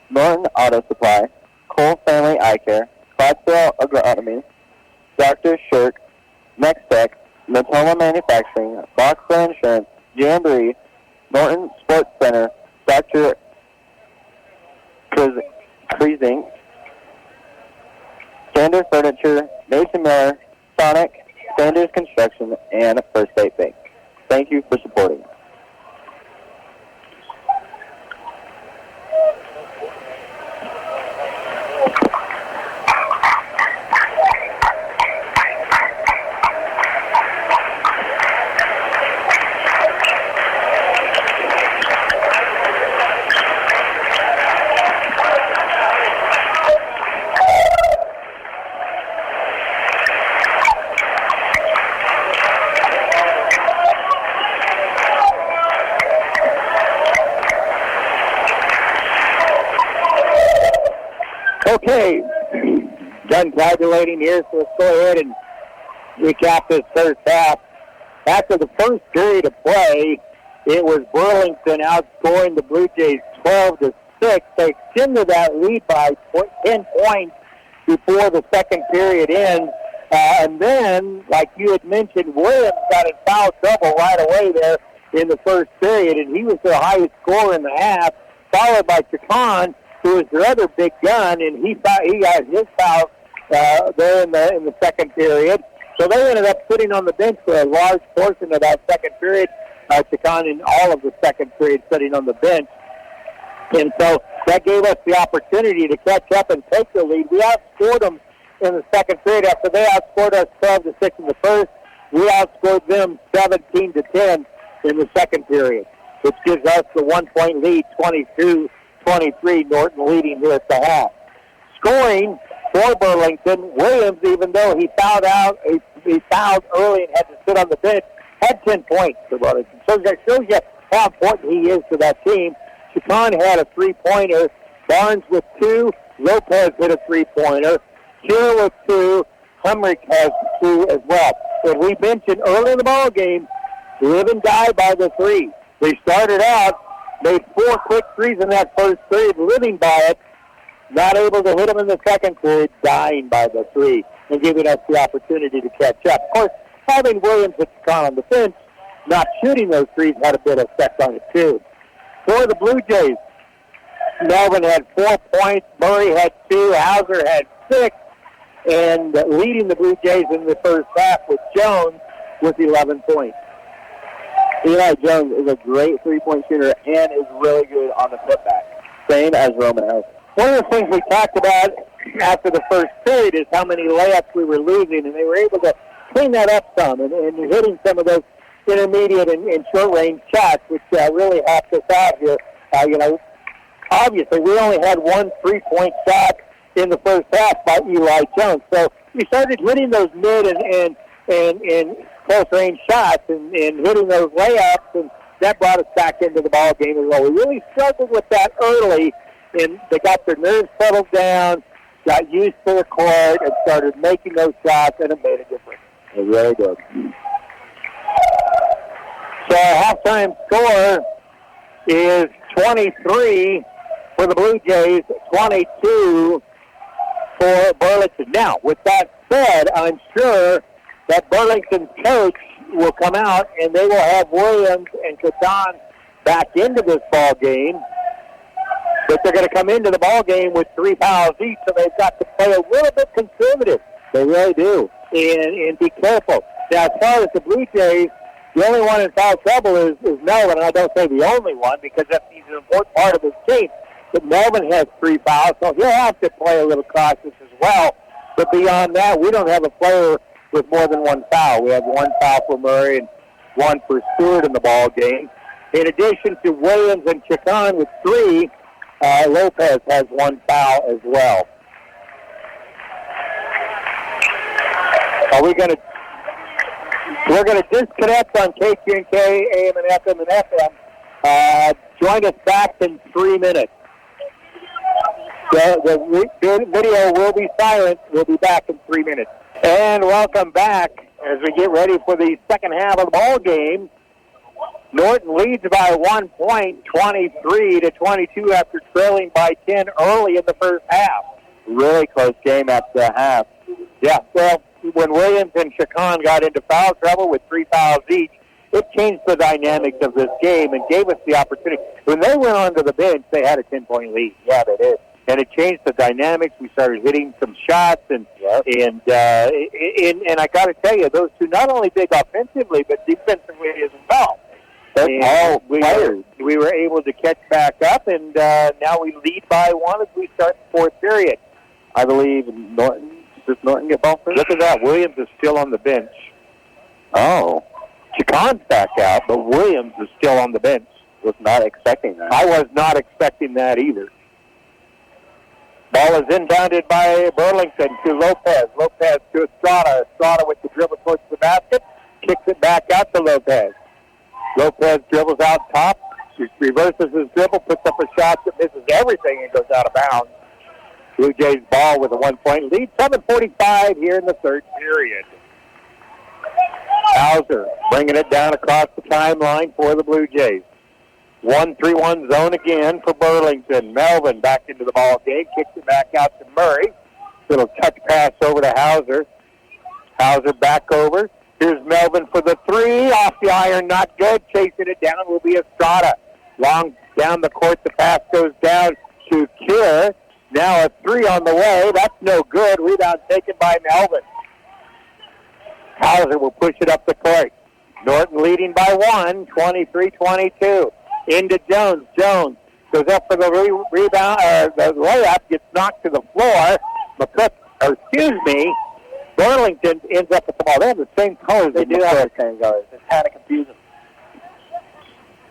Norton Auto Supply, Cole Family Eye Care, Clydesdale Agronomy, Dr. Shirk, Next Tech, Natoma Manufacturing, Boxer Insurance, Jamboree, Norton Sports Center, Dr. Creasing, Standard Furniture, Mason Miller, Sonic, Sanders Construction, and First State Bank. Thank you for supporting. Okay, done tabulating here, so let's go ahead and recap this first half. After the first period of play, it was Burlington outscoring the Blue Jays 12-6. They extended that lead by 10 points before the second period ends. And then, like you had mentioned, Williams got in foul trouble right away there in the first period, and he was their highest scorer in the half, followed by Chacon, who was their other big gun, and he got his foul there in the second period. So they ended up sitting on the bench for a large portion of that second period. Chacon in all of the second period sitting on the bench. And so that gave us the opportunity to catch up and take the lead. We outscored them in the second period. After they outscored us 12-6 in the first, we outscored them 17-10 in the second period, which gives us the 1-point lead, 22-23, Norton leading here at the half. Scoring for Burlington, Williams, even though he fouled out, he fouled early and had to sit on the bench, had 10 points for Burlington. So that shows you how important he is to that team. Chacon had a three-pointer, Barnes with 2, Lopez hit a three-pointer, Cure with 2, Humrick has 2 as well. And we mentioned early in the ball game, live and die by the 3. They started out, made 4 quick threes in that first period, living by it, not able to hit them in the second period, dying by the 3, and giving us the opportunity to catch up. Of course, having Williams and Chacon on the bench, not shooting those threes had a bit of effect on it too. For the Blue Jays, Melvin had 4 points, Murray had 2, Hauser had 6, and leading the Blue Jays in the first half with Jones with 11 points. Eli Jones is a great three-point shooter and is really good on the putback, same as Roman Hauser. One of the things we talked about after the first period is how many layups we were losing, and they were able to clean that up some and hitting some of those intermediate and short-range shots, which really helped us out here. Obviously, we only had 1 3-point shot in the first half by Eli Jones. So we started hitting those mid and close-range shots and hitting those layups, and that brought us back into the ball game as well. We really struggled with that early, and they got their nerves settled down, got used to the court, and started making those shots, and it made a difference. It really did. So our halftime score is 23 for the Blue Jays, 22 for Burlington. Now, with that said, I'm sure that Burlington's coach will come out and they will have Williams and Chacon back into this ball game But they're going to come into the ball game with 3 fouls each, so they've got to play a little bit conservative. They really do. And be careful. Now, as far as the Blue Jays, the only one in foul trouble is Melvin, and I don't say the only one because he's an important part of this team. But Melvin has 3 fouls, so he'll have to play a little cautious as well. But beyond that, we don't have a player with more than 1 foul. We have 1 foul for Murray and 1 for Stewart in the ball game. In addition to Williams and Chacon with 3, Lopez has 1 foul as well. We're going to disconnect on KQNK, AM and FM and FM. Join us back in 3 minutes. The video will be silent. We'll be back in 3 minutes. And welcome back as we get ready for the second half of the ball game. Norton leads by 1 point, 23-22 after trailing by 10 early in the first half. Really close game at the half. Yeah, well, when Williams and Chacon got into foul trouble with 3 fouls each, it changed the dynamics of this game and gave us the opportunity. When they went onto the bench, they had a 10-point lead. Yeah, they did. And it changed the dynamics. We started hitting some shots, and I got to tell you, those two not only big offensively, but defensively as well. All players. We were able to catch back up, and now we lead by 1 as we start the fourth period. I believe Norton. Does Norton get ball first? Look at that. Williams is still on the bench. Oh. Chacon's back out, but Williams is still on the bench. Was not expecting that. I was not expecting that either. Ball is inbounded by Burlington to Lopez. Lopez to Estrada. Estrada with the dribble towards the basket. Kicks it back out to Lopez. Lopez dribbles out top. Reverses his dribble. Puts up a shot that misses everything and goes out of bounds. Blue Jays ball with a 1-point lead. 7:45 here in the third period. Hauser bringing it down across the timeline for the Blue Jays. 1-3-1 zone again for Burlington. Melvin back into the ball game. Kicks it back out to Murray. Little touch pass over to Hauser. Hauser back over. Here's Melvin for the 3. Off the iron, not good. Chasing it down will be Estrada. Long down the court, the pass goes down to Cure. Now a 3 on the way. That's no good. Rebound taken by Melvin. Hauser will push it up the court. Norton leading by 1, 23-22. Into Jones. Jones goes up for the rebound. The layup gets knocked to the floor. Burlington ends up with the ball. They have the same colors. They do have the same colors. It's kind of confusing.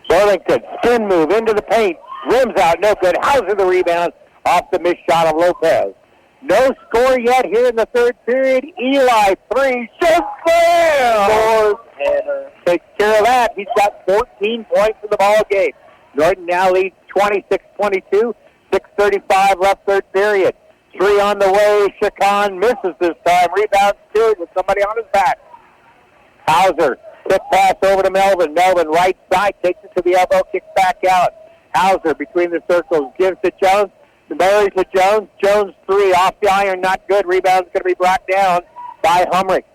Burlington, spin move into the paint. Rims out, no good. Hauser the rebound off the missed shot of Lopez. No score yet here in the third period. Eli, 3, shot slam! Scores. Takes care of that. He's got 14 points in the ball game. Norton now leads 26-22. 6:35 left third period. 3 on the way. Chacon misses this time. Rebound Stewart with somebody on his back. Hauser, quick pass over to Melvin. Melvin right side, takes it to the elbow, kicks back out. Hauser between the circles, gives to Jones. Murray to Jones. Jones 3 off the iron, not good. Rebound's going to be brought down by Humrick.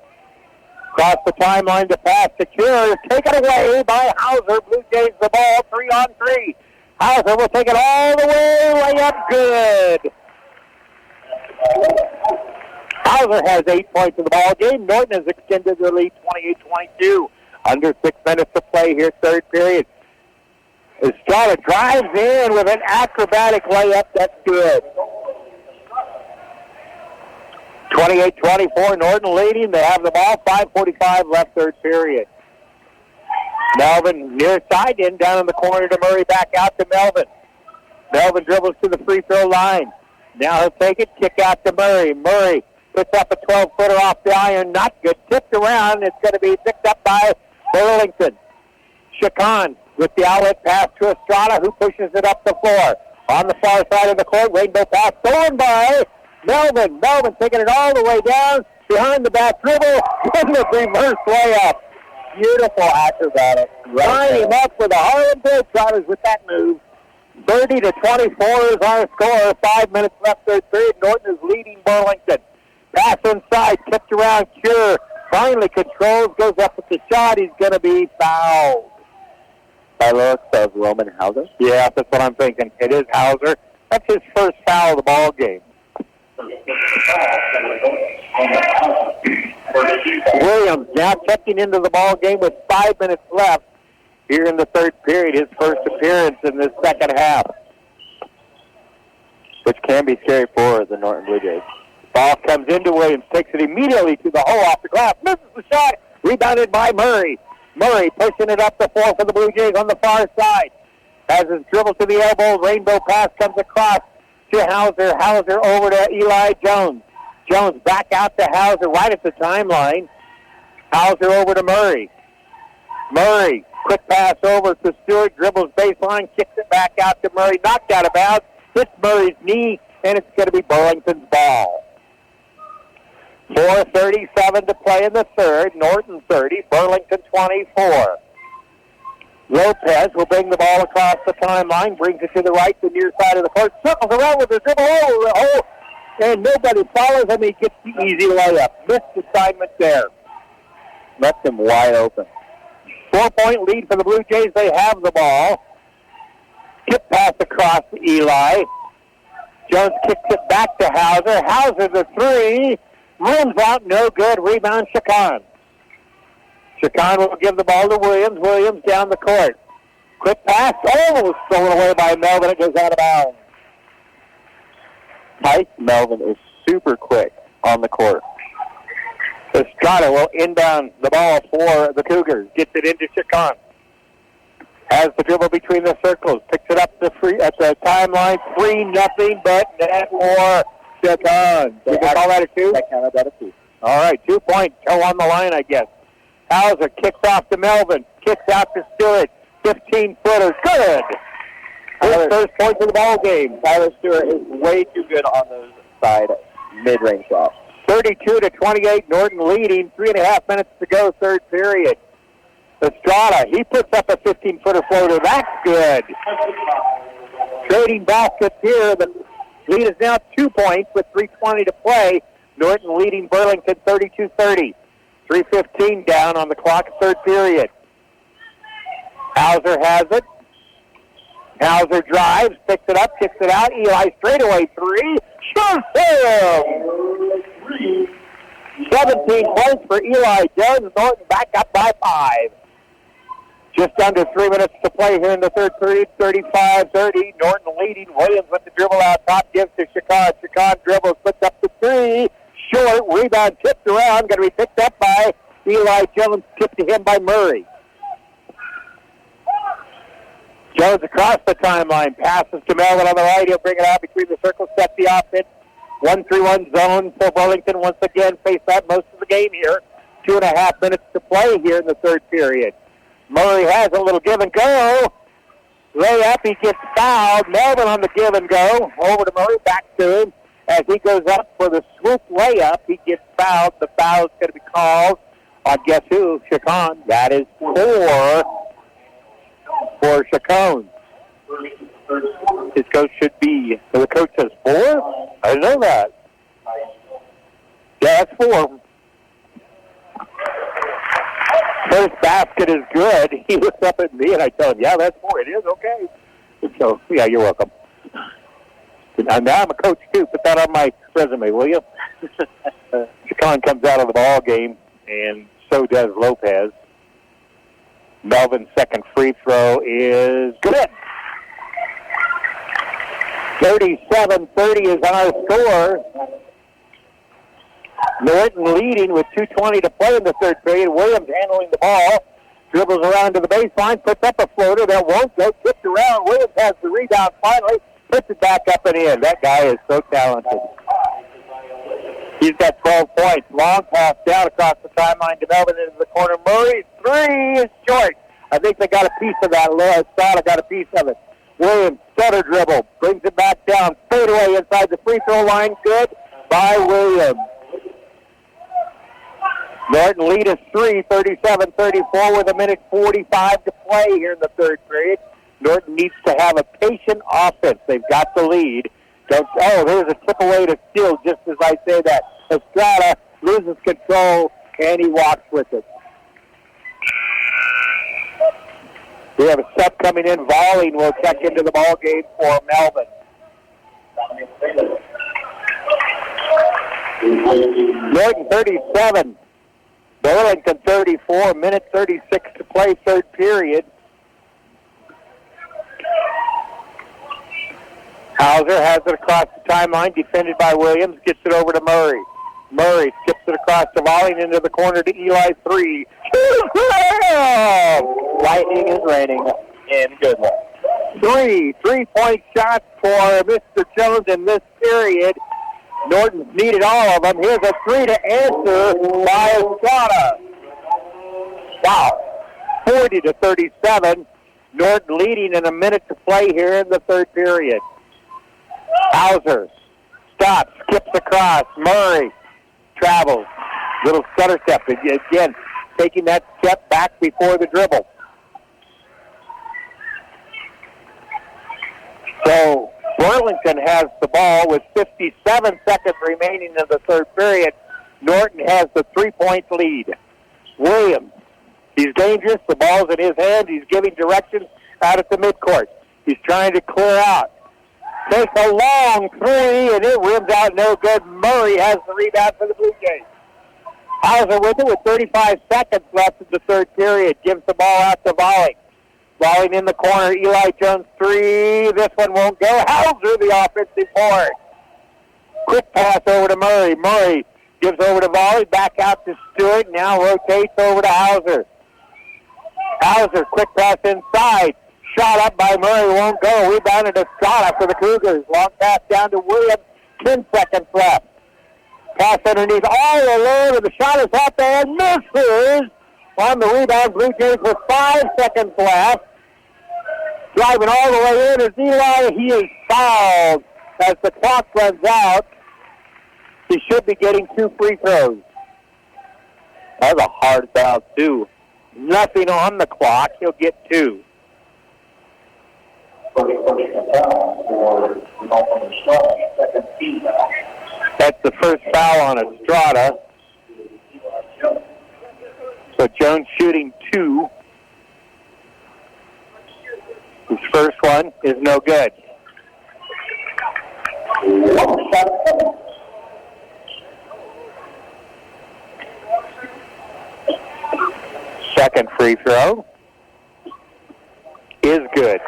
Across the timeline to pass to Cure. Taken away by Hauser. Blue Jays the ball, 3 on 3. Hauser will take it all the way. Layup good. Hauser has 8 points in the ball game. Norton has extended their lead 28-22. Under 6 minutes to play here, third period. Estrada drives in with an acrobatic layup. That's good. 28-24, Norton leading. They have the ball. 5:45 left third period. Melvin near side, in down in the corner to Murray, back out to Melvin. Melvin dribbles to the free throw line. Now he'll take it, kick out to Murray. Murray puts up a 12-footer off the iron. Not good. Tipped around. It's going to be picked up by Burlington. Chacon with the outlet pass to Estrada, who pushes it up the floor. On the far side of the court, rainbow pass stolen by Melvin. Melvin taking it all the way down behind the back dribble. And the reverse layup. Beautiful acrobatic. Line him up with the Harlem Globetrotters with that move. 30-24 is our score. 5 minutes left third period. Norton is leading Burlington. Pass inside, tipped around Cure. Finally controls, goes up with the shot. He's going to be fouled. By looks of Roman Hauser? Yeah, that's what I'm thinking. It is Hauser. That's his first foul of the ball game. Williams now checking into the ball game with 5 minutes left here in the third period. His first appearance in this second half, which can be scary for the Norton Blue Jays. Ball comes into Williams, takes it immediately to the hole off the glass, misses the shot, rebounded by Murray. Murray pushing it up the floor for the Blue Jays on the far side. Has his dribble to the elbow, rainbow pass comes across to Hauser. Hauser over to Eli Jones. Jones back out to Hauser right at the timeline. Hauser over to Murray. Murray, quick pass over to Stewart, dribbles baseline, kicks it back out to Murray, knocked out of bounds, hits Murray's knee, and it's going to be Burlington's ball. 4:37 to play in the third. Norton 30, Burlington 24. Lopez will bring the ball across the timeline, brings it to the right, the near side of the court, circles around with the dribble over the hole, and nobody follows him. He gets the easy layup. Missed assignment there. Left him wide open. 4-point lead for the Blue Jays. They have the ball. Skip pass across to Eli. Jones kicks it back to Hauser. Hauser the three. Rims out, no good. Rebound, Chacon. Chacon will give the ball to Williams. Williams down the court. Quick pass, almost stolen away by Melvin. It goes out of bounds. Tice Melvin is super quick on the court. Estrada will inbound the ball for the Cougars. Gets it into Chacon. Has the dribble between the circles. Picks it up at the timeline. 3-0, but net for Chacon. You can call that a two? I counted that a two. All right, 2 points. Go on the line, I guess. Hauser kicks off to Melvin. Kicks out to Stewart. 15-footer. Good. His first point of the ball game. Tyler Stewart is way too good on those side mid-range shots. 32-28, Norton leading. 3.5 minutes to go, third period. Estrada, he puts up a 15-footer floater. That's good. Trading baskets here. The lead is now 2 points with 3:20 to play. Norton leading Burlington 32-30. 3:15 down on the clock, third period. Hauser has it. Hauser drives, picks it up, kicks it out. Eli straightaway three. Shoots him! 17 points for Eli Jones. Norton back up by 5. Just under 3 minutes to play here in the third period. 35-30. Norton leading. Williams with the dribble out top. Gives to Chacon. Chacon dribbles, puts up the three. Short. Rebound tipped around. Going to be picked up by Eli Jones. Tipped to him by Murray. Jones across the timeline. Passes to Melvin on the right. He'll bring it out between the circles. Set the offense. 1-3-1 zone for Burlington. Once again, face that most of the game here. 2.5 minutes to play here in the third period. Murray has a little give and go. Layup, he gets fouled. Melvin on the give and go. Over to Murray, back to him. As he goes up for the swoop layup, he gets fouled. The foul is going to be called on guess who? Chacon. That is 4 for Chacon. His coach should be. So the coach says 4? I didn't know that. Yeah, that's 4. First basket is good. He looks up at me and I tell him, yeah, that's 4. It is, okay. So, yeah, you're welcome. Now I'm a coach too. Put that on my resume, will you? Chacon comes out of the ball game, and so does Lopez. Melvin's second free throw is good. 37-30 is our score. Norton leading with 2:20 to play in the third period. Williams handling the ball. Dribbles around to the baseline, puts up a floater that won't go. Tipped around. Williams has the rebound finally. Puts it back up and in. That guy is so talented. He's got 12 points. Long pass down across the timeline to Melvin into the corner. Murray, three is short. I think they got a piece of that. Estrada got a piece of it. Williams, stutter dribble, brings it back down. Fade away inside the free throw line. Good by Williams. Norton lead is 3, 37-34 with 1:45 to play here in the third period. Norton needs to have a patient offense. They've got the lead. There's a tip away to steal just as I say that. Estrada loses control, and he walks with it. We have a sub coming in. Volling will check into the ball game for Melvin. Norton 37, Burlington 34, minute 36 to play, third period. Hauser has it across the timeline, defended by Williams, gets it over to Murray. Murray skips it across the volley and into the corner to Eli, 3. Lightning is raining in Goodland. 3 shots for Mr. Jones in this period. Norton's needed all of them. Here's a 3 to answer by Estrada. Wow. 40-37. Norton leading in a minute to play here in the third period. Hauser stops, skips across. Murray travels. Little stutter step. Again, taking that step back before the dribble. So Burlington has the ball with 57 seconds remaining in the third period. Norton has the 3-point lead. Williams, he's dangerous. The ball's in his hand. He's giving directions out at the midcourt. He's trying to clear out. Takes a long 3, and it rims out no good. Murray has the rebound for the Blue Jays. Hauser with it with 35 seconds left in the third period. Gives the ball out to Volley. Volleying in the corner, Eli Jones 3. This one won't go. Hauser, the offensive board. Quick pass over to Murray. Murray gives over to Volley. Back out to Stewart. Now rotates over to Hauser. Hauser, quick pass inside. Shot up by Murray, won't go. Rebounded to Estrada for the Cougars. Long pass down to Williams. 10 seconds left. Pass underneath all alone, and the shot is up and misses. On the rebound, Blue Jays with 5 seconds left. Driving all the way in is Eli. He is fouled as the clock runs out. He should be getting 2 free throws. That was a hard foul, too. Nothing on the clock. He'll get 2. That's the first foul on Estrada. So Jones shooting 2. His first one is no good. Second free throw is good.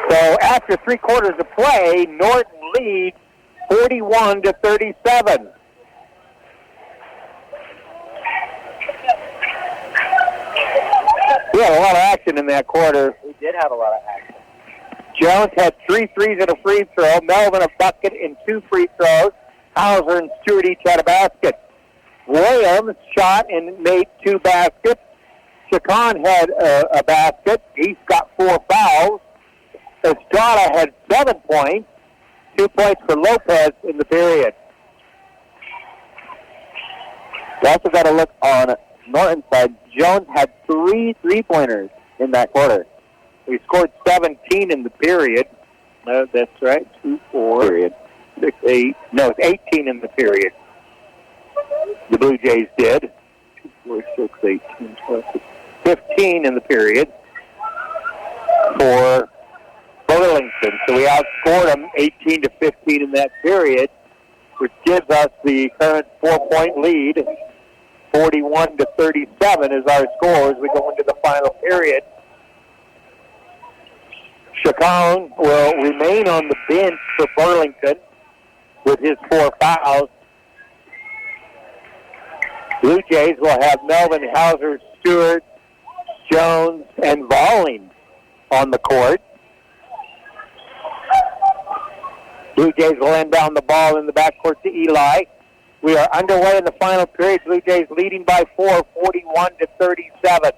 So after 3 quarters of play, Norton leads 41-37. We had a lot of action in that quarter. We did have a lot of action. Jones had 3 threes and a free throw. Melvin a bucket and 2 free throws. Hauser and Stewart each had a basket. Williams shot and made 2 baskets. Chacon had a basket. He's got 4 fouls. Estrada had 7 points. 2 points for Lopez in the period. We also got to look on Norton's side. Jones had 3 3-pointers in that quarter. We scored 17 in the period. That's right. 2, 4, Period. 6, 8. No, it's 18 in the period. The Blue Jays did. 2, 4, 6, 18, 12, 15 in the period for Burlington. So we outscored them 18-15 in that period, which gives us the current 4-point lead. 41-37 is our score as we go into the final period. Chacon will remain on the bench for Burlington with his 4 fouls. Blue Jays will have Melvin, Hauser, Stewart, Jones, and Volling on the court. Blue Jays will end down the ball in the backcourt to Eli. We are underway in the final period. Blue Jays leading by 4, 41-37.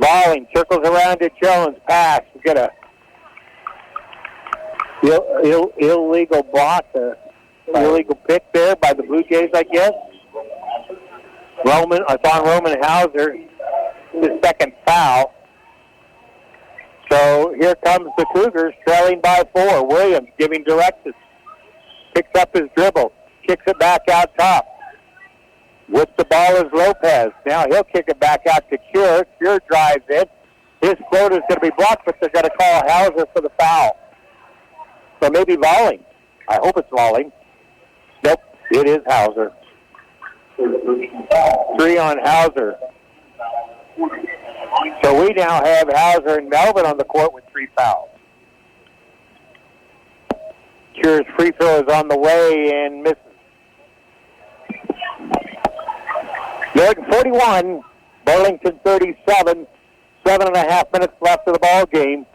Volling circles around to Jones. Pass. We get a illegal block, illegal pick there by the Blue Jays, I guess. It's on Roman Hauser, his second foul. So here comes the Cougars trailing by 4. Williams giving directions. Picks up his dribble. Kicks it back out top. With the ball is Lopez. Now he'll kick it back out to Cure. Cure drives in. His floater is going to be blocked, but they're going to call Hauser for the foul. So maybe Volling. I hope it's Lawling. Nope, it is Hauser. 3 on Hauser. So we now have Hauser and Melvin on the court with 3 fouls. Cure's free throw is on the way and misses. Norton 41, Burlington 37, 7.5 minutes left of the ball game.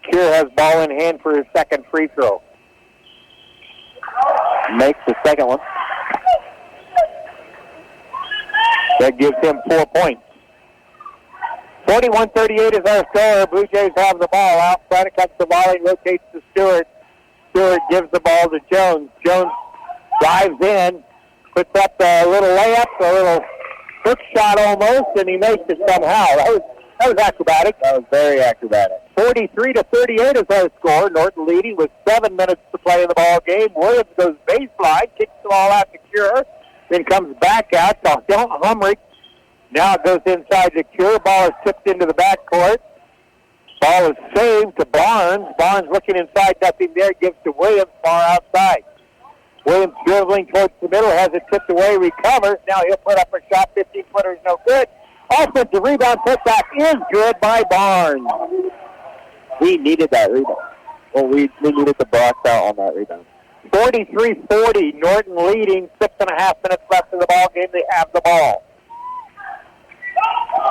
Cure has ball in hand for his second free throw. Makes the second one. That gives him 4 points. 41-38 is our score. Blue Jays have the ball. Outside it comes to volley, rotates to Stewart. Stewart gives the ball to Jones. Jones drives in, puts up a little layup, a little hook shot almost, and he makes it somehow. That was acrobatic. That was very acrobatic. 43-38 is our score. Norton leading with 7 minutes to play in the ball game. Williams goes baseline, kicks the ball out to Cure, then comes back out to Humrick. Now it goes inside to Cure. Ball is tipped into the backcourt. Ball is saved to Barnes. Barnes looking inside, nothing there, gives to Williams far outside. Williams dribbling towards the middle, has it tipped away, recovers. Now he'll put up a shot, 15-footer is no good. Offensive rebound putback is good by Barnes. We needed that rebound. Well, we needed the box out on that rebound. 43-40, Norton leading, 6.5 minutes left in the ball game. They have the ball.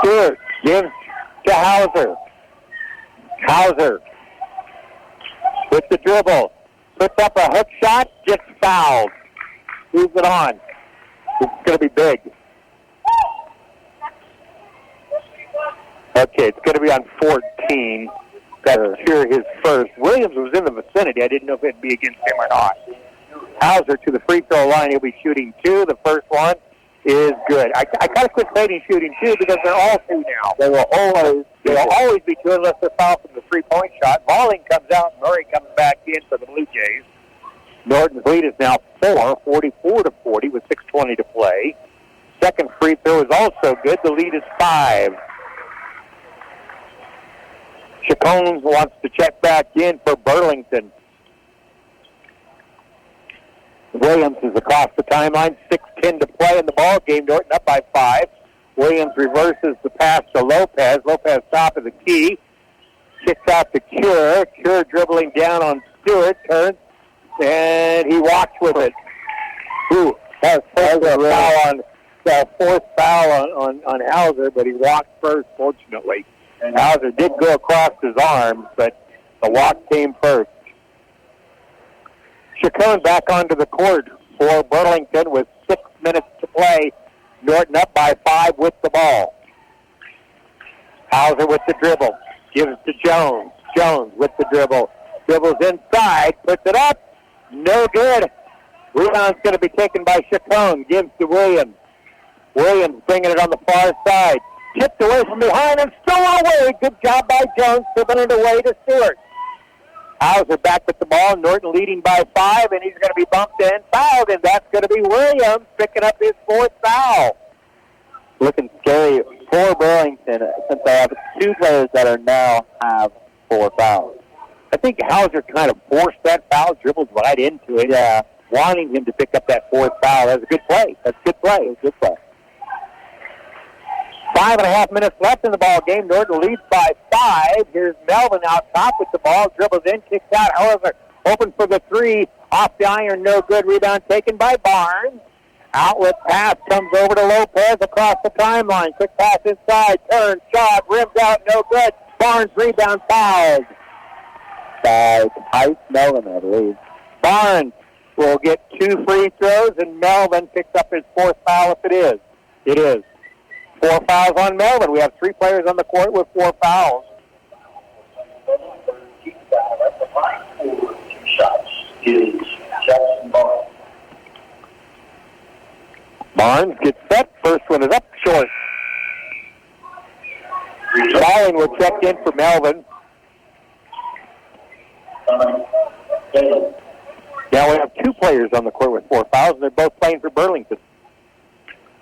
Stewart gives to Hauser. Hauser with the dribble. Puts up a hook shot, gets fouled. Moves it on. It's going to be big. Okay, it's going to be on 14. That's Cure his first. Williams was in the vicinity. I didn't know if it'd be against him or not. Hauser to the free throw line. He'll be shooting 2. The first one is good. I kind of quit saying shooting 2 because they're all 2 now. They will always be 2 unless they're fouled from the 3-point shot. Balling comes out. Murray comes back in for the Blue Jays. Norton's lead is now 44-40 with 6:20 to play. Second free throw is also good. The lead is 5. Chacon wants to check back in for Burlington. Williams is across the timeline. 6:10 to play in the ball game. Norton up by 5. Williams reverses the pass to Lopez. Lopez top of the key. Kicks out to Cure. Cure dribbling down on Stewart. Turns. And he walks with it. Ooh, that was fourth foul on Hauser, but he walked first, fortunately. And Hauser did go across his arms, but the walk came first. Chacon back onto the court for Burlington with 6 minutes to play. Norton up by 5 with the ball. Hauser with the dribble. Gives to Jones. Jones with the dribble. Dribbles inside. Puts it up. No good. Rebound's going to be taken by Chacon. Gives to Williams. Williams bringing it on the far side. Tipped away from behind and stolen away. Good job by Jones. Tipping it away to Stewart. Hauser back with the ball. Norton leading by 5, and he's going to be bumped and fouled, and that's going to be Williams picking up his 4th foul. Looking scary for Burlington since they have 2 players that are now have 4 fouls. I think Hauser kind of forced that foul, dribbled right into it, wanting him to pick up that 4th foul. That's a good play. That's a good play. It was a good play. 5.5 minutes left in the ball game. Norton leads by 5. Here's Melvin out top with the ball. Dribbles in, kicks out. However, open for the 3. Off the iron, no good. Rebound taken by Barnes. Outlet pass comes over to Lopez across the timeline. Quick pass inside. Turn, shot, rims out, no good. Barnes rebound fouled By Tice Melvin, I believe. Barnes will get 2 free throws, and Melvin picks up his 4th foul if it is. It is. 4 fouls on Melvin. We have 3 players on the court with 4 fouls. Barnes gets set. First one is up short. Balling will check in for Melvin. Now we have 2 players on the court with 4 fouls, and they're both playing for Burlington.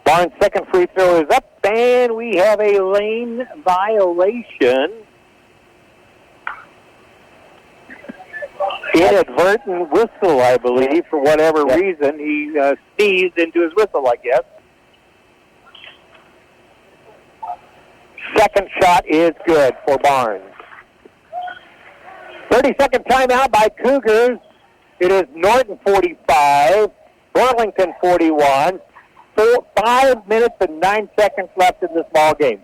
Barnes' second free throw is up, and we have a lane violation. inadvertent whistle, I believe, for whatever reason. He sneezed into his whistle, I guess. Second shot is good for Barnes. 30-second timeout by Cougars. It is Norton 45, Burlington 41. 5 minutes and 9 seconds left in this ball game.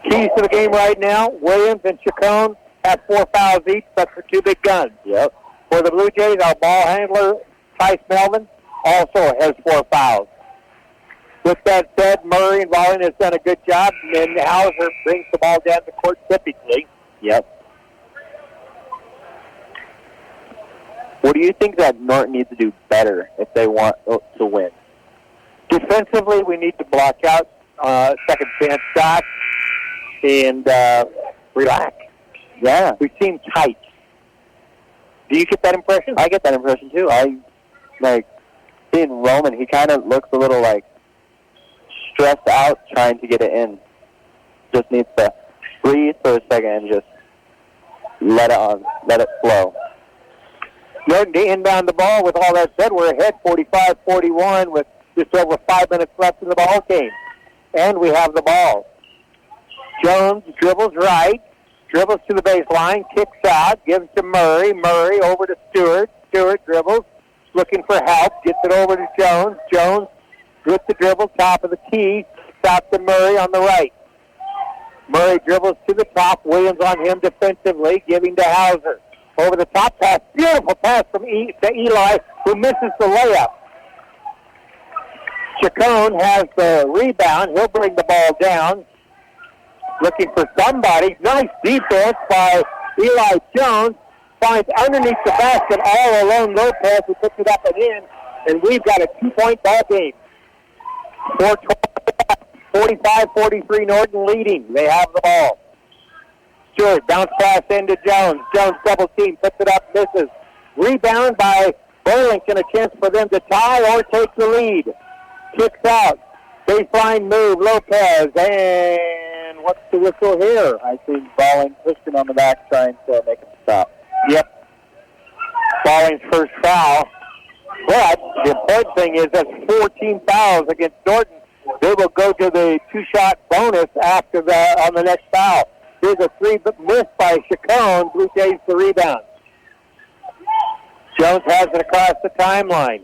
Keys to the game right now, Williams and Chacon have 4 fouls each. That's for 2 big guns. Yep. For the Blue Jays, our ball handler, Tice Melvin, also has 4 fouls. With that said, Murray and Volin has done a good job, and Hauser brings the ball down the court typically. Yep. What do you think that Norton needs to do better if they want to win? Defensively, we need to block out second chance shots and relax. Yeah. We seem tight. Do you get that impression? I get that impression, too. Seeing Roman, he kind of looks a little, stressed out trying to get it in. Just needs to breathe for a second and just let it flow. Norton to inbound the ball. With all that said, we're ahead 45-41 with just over 5 minutes left in the ball game. And we have the ball. Jones dribbles right, dribbles to the baseline, kicks out, gives to Murray. Murray over to Stewart. Stewart dribbles, looking for help, gets it over to Jones. Jones with the dribble, top of the key, out to Murray on the right. Murray dribbles to the top. Williams on him defensively, giving to Hauser. Over the top pass, beautiful pass from to Eli, who misses the layup. Chacon has the rebound. He'll bring the ball down. Looking for somebody. Nice defense by Eli Jones. Finds underneath the basket all alone Lopez, who puts it up and in. And we've got a 2-point ball game. 45-43 Norton leading. They have the ball. Stewart bounce pass into Jones. Jones double team, puts it up, misses. Rebound by Burlington, a chance for them to tie or take the lead. Kicks out. Baseline move, Lopez. And what's the whistle here? I think Ballin pushed him on the back trying to make him stop. Yep. Balling's first foul. But the important thing is that's 14 fouls against Norton. They will go to the 2-shot bonus after on the next foul. Here's a 3 missed by Chacon. Blue Jays the rebound. Jones has it across the timeline.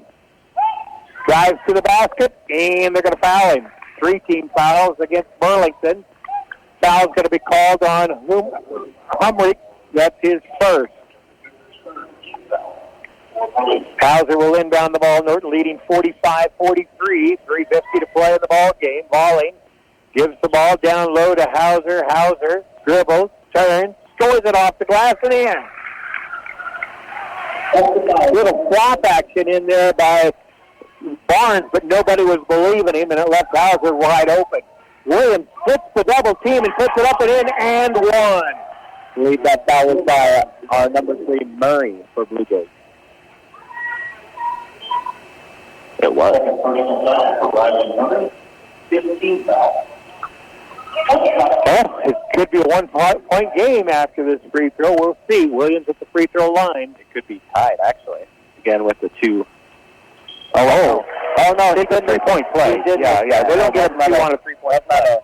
Drives to the basket, and they're going to foul him. 3 team fouls against Burlington. Foul's going to be called on Humrick. That's his first. Hauser will inbound the ball. Norton leading 45-43. 3:50 to play in the ball game. Balling gives the ball down low to Hauser. Hauser dribbles, turns, scores it off the glass and in. Little flop action in there by Barnes, but nobody was believing him, and it left Hauser wide open. Williams flips the double team and puts it up and in, and one. I believe that foul was by our number 3, Murray, for Blue Jays. It was. 15 foul. Well, it could be a 1-point game after this free throw. We'll see. Williams at the free throw line. It could be tied, actually. Again, with the 2. Oh no, It's a 3-point play. Yeah. They don't get a 2 on a 3-point play.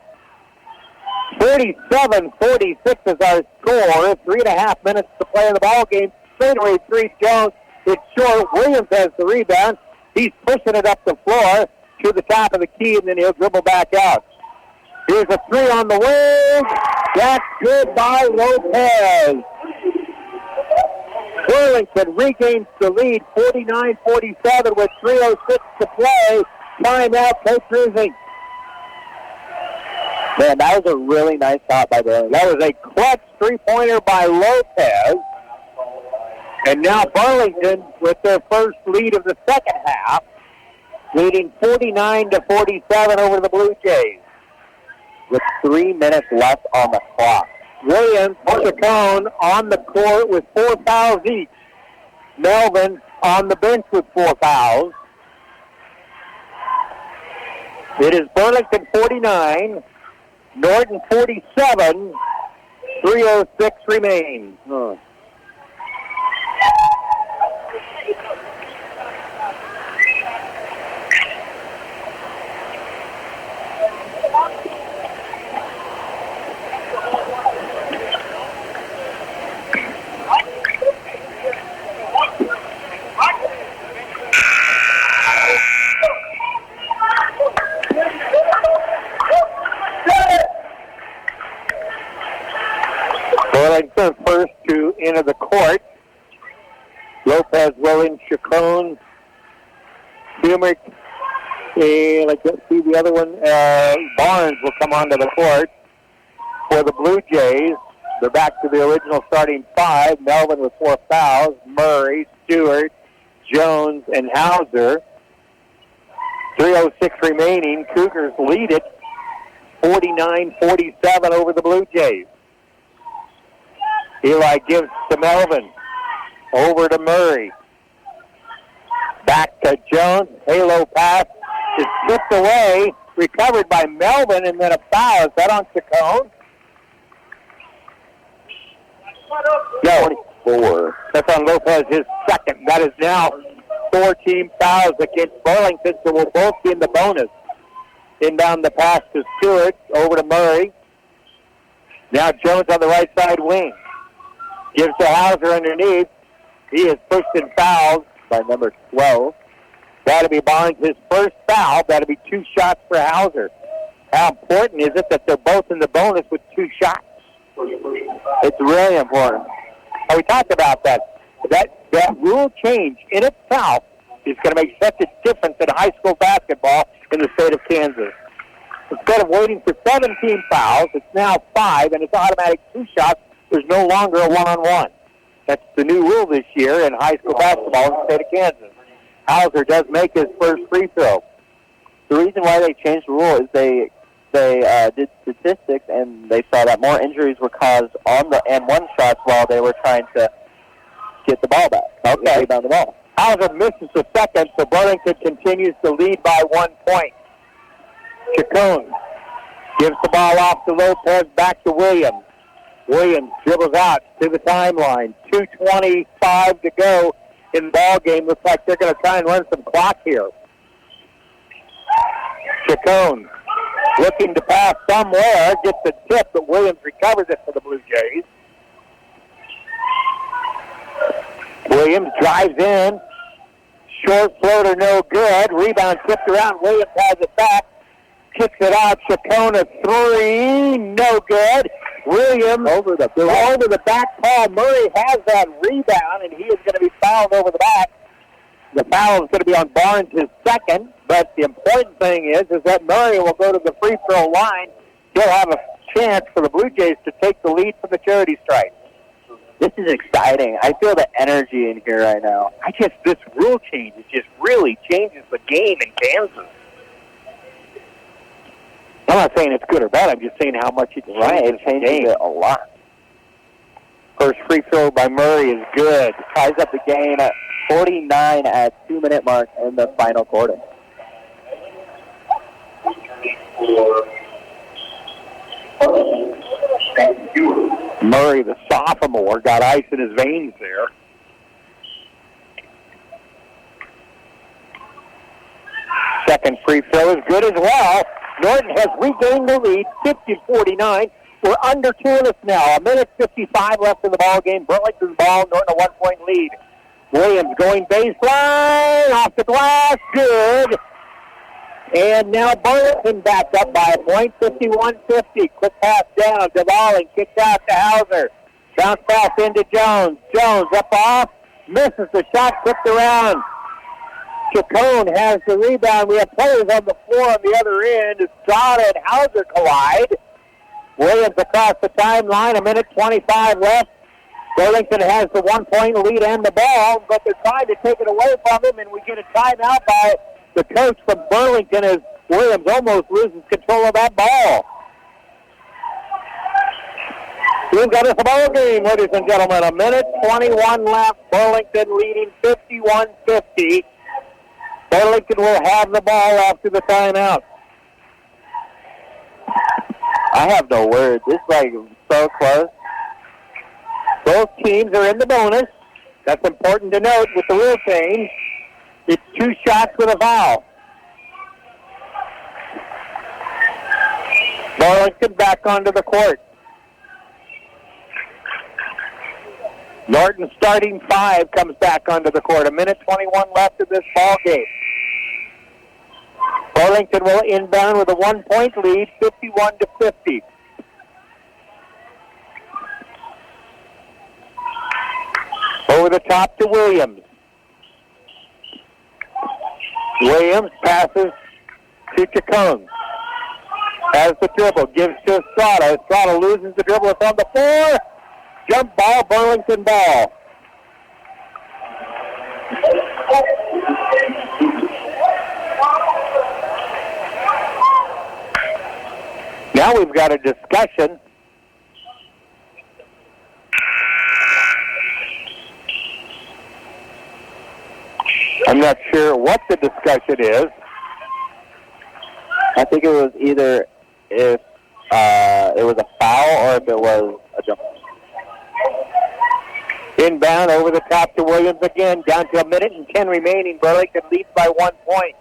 37-46 is our score. 3.5 minutes to play in the ball game. Straightaway 3, Jones. It's short. Williams has the rebound. He's pushing it up the floor to the top of the key, and then he'll dribble back out. Here's a 3 on the wing. That's good by Lopez. Burlington regains the lead, 49-47 with 3:06 to play. Timeout, Coach Rizzi. Man, that was a really nice shot by Burlington. That was a clutch 3-pointer by Lopez. And now Burlington with their first lead of the second half, leading 49-47 over the Blue Jays. With 3 minutes left on the clock. Williams, Chacon on the court with 4 fouls each. Melvin on the bench with 4 fouls. It is Burlington 49, Norton 47, 3:06 remains. center of the court. Lopez, Williams, Chacon, Humrick, and let's see the other one. Barnes will come onto the court for the Blue Jays. They're back to the original starting five. Melvin with 4 fouls. Murray, Stewart, Jones, and Hauser. 3:06 remaining. Cougars lead it 49-47 over the Blue Jays. Eli gives to Melvin. Over to Murray. Back to Jones. Halo pass is tipped away. Recovered by Melvin, and then a foul. Is that on Chacon? No. 4. That's on Lopez, his second. That is now 4 team fouls against Burlington, so we'll both be in the bonus. Inbound the pass to Stewart. Over to Murray. Now Jones on the right side wing. Gives to Hauser underneath. He is pushed and fouled by number 12. That'll be Barnes' his first foul. That'll be 2 shots for Hauser. How important is it that they're both in the bonus with 2 shots? It's really important. And we talked about that. That rule change in itself is going to make such a difference in high school basketball in the state of Kansas. Instead of waiting for 17 fouls, it's now 5, and it's automatic 2 shots. There's no longer a one-on-one. That's the new rule this year in high school basketball in the state of Kansas. Hauser does make his first free throw. The reason why they changed the rule is they did statistics, and they saw that more injuries were caused on the and one shots while they were trying to get the ball back. Okay. Rebound the ball. Hauser misses the second, so Burlington continues to lead by 1 point. Chacon gives the ball off to Lopez, back to Williams. Williams dribbles out to the timeline. 2:25 to go in the ball game. Looks like they're going to try and run some clock here. Chacon looking to pass somewhere, gets the tip, but Williams recovers it for the Blue Jays. Williams drives in. Short floater, no good. Rebound tipped around. Williams has it back. Kicks it out. Chacon a 3, no good. Williams over the back. Paul Murray has that rebound, and he is going to be fouled over the back. The foul is going to be on Barnes, his second, but the important thing is that Murray will go to the free throw line. He'll have a chance for the Blue Jays to take the lead from the charity stripe. This is exciting. I feel the energy in here right now. This rule change, it just really changes the game in Kansas. I'm not saying it's good or bad. I'm just saying how much it changes it a lot. First free throw by Murray is good. Ties up the game at 49 at 2-minute mark in the final quarter. Murray, the sophomore, got ice in his veins there. Second free throw is good as well. Norton has regained the lead, 50-49. We're under 2 minutes now. 1:55 left in the ball game. Burlington's ball, Norton a 1-point lead. Williams going baseline, off the glass, good. And now Burlington back up by a point, 51-50. Quick pass down to Balling, kicked out to Hauser. Bounce pass into Jones. Jones up off, misses the shot, flipped around. Chacon has the rebound. We have players on the floor on the other end. Estrada and Hauser collide. Williams across the timeline, 1:25 left. Burlington has the 1-point lead and the ball, but they're trying to take it away from him, and we get a timeout by the coach from Burlington as Williams almost loses control of that ball. We've got us a ball game, ladies and gentlemen. 1:21 left. Burlington leading 51-50. Burlington will have the ball after the timeout. I have no words. This is so close. Both teams are in the bonus. That's important to note with the rule change. It's 2 shots with a foul. Burlington back onto the court. Norton starting 5 comes back onto the court. 1:21 left of this ball game. Burlington will inbound with a 1-point lead, 51-50. Over the top to Williams. Williams passes to Chacon. Has the dribble, gives to Estrada. Estrada loses the dribble. It's on the floor. Jump ball, Burlington ball. Now we've got a discussion. I'm not sure what the discussion is. I think it was either if it was a foul or if it was a jump. Inbound over the top to Williams again. Down to 1:10 remaining. Burlington leads by 1 point.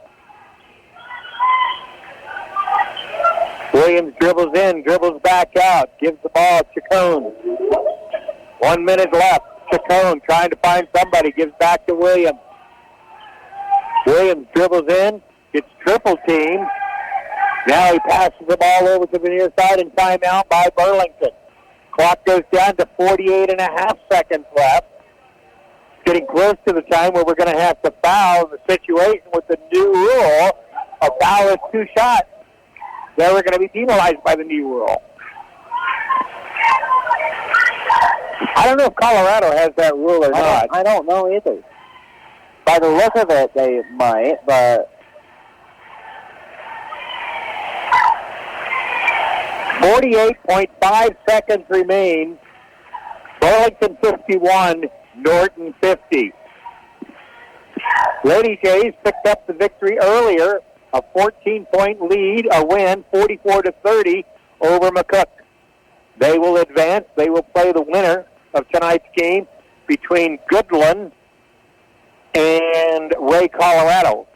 Williams dribbles in, dribbles back out, gives the ball to Chacon. 1 minute left. Chacon trying to find somebody, gives back to Williams. Williams dribbles in, gets triple teamed. Now he passes the ball over to the near side and timeout by Burlington. Clock goes down to 48.5 seconds left. Getting close to the time where we're going to have to foul the situation with the new rule. A foul is 2 shots. Then we're going to be penalized by the new rule. I don't know if Colorado has that rule or not. I don't know either. By the look of it, they might, but 48.5 seconds remain. Burlington 51, Norton 50. Lady Jays picked up the victory earlier, a 14-point lead, a win, 44-30 over McCook. They will advance. They will play the winner of tonight's game between Goodland and Ray, Colorado.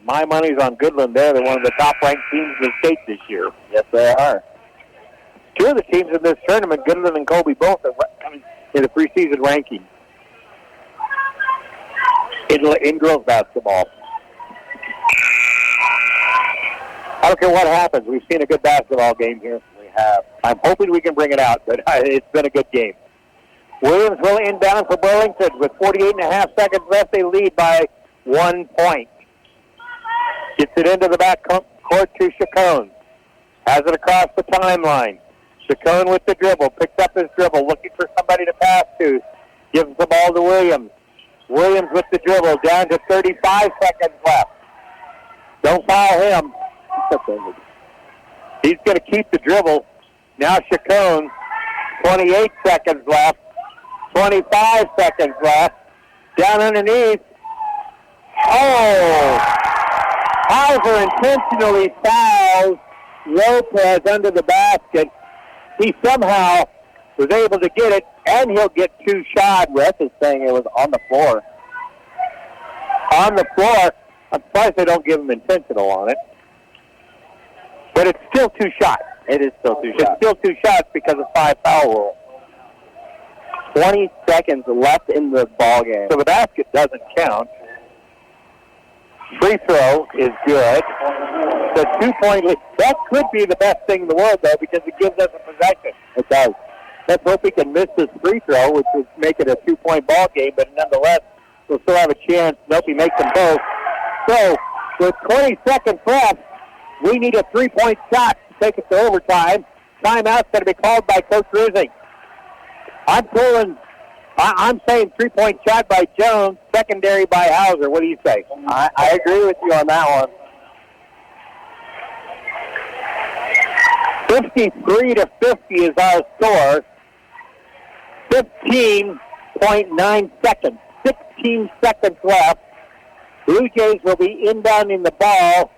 My money's on Goodland there. They're one of the top-ranked teams in the state this year. yes, they are. 2 of the teams in this tournament, Goodland and Colby, both are in the preseason ranking in girls basketball. I don't care what happens. We've seen a good basketball game here. We have. I'm hoping we can bring it out, but it's been a good game. Williams will inbound for Burlington with 48.5 seconds left. They lead by 1 point. Gets it into the back court to Chacon. Has it across the timeline. Chacon with the dribble. Picks up his dribble. Looking for somebody to pass to. Gives the ball to Williams. Williams with the dribble. Down to 35 seconds left. Don't foul him. He's going to keep the dribble. Now Chacon. 28 seconds left. 25 seconds left. Down underneath. Oh! Hauser intentionally fouls Lopez under the basket. He somehow was able to get it, and he'll get 2 shots. Ref is saying it was on the floor. On the floor. I'm surprised they don't give him intentional on it. But it's still 2 shots. It is still 2 shots. It's still 2 shots because of 5 foul rule. 20 seconds left in the ball game. So the basket doesn't count. Free throw is good. The 2-point lead. That could be the best thing in the world, though, because it gives us a possession. It does. Let's hope we can miss this free throw, which would make it a 2-point ball game, but nonetheless, we'll still have a chance. Nope, he makes them both. So, with 20 seconds left, we need a 3-point shot to take it to overtime. Timeout's going to be called by Coach Rising. I'm saying 3-point shot by Jones, secondary by Hauser. What do you say? I agree with you on that one. 53-50 is our score. 15.9 seconds. 16 seconds left. Blue Jays will be inbounding the ball,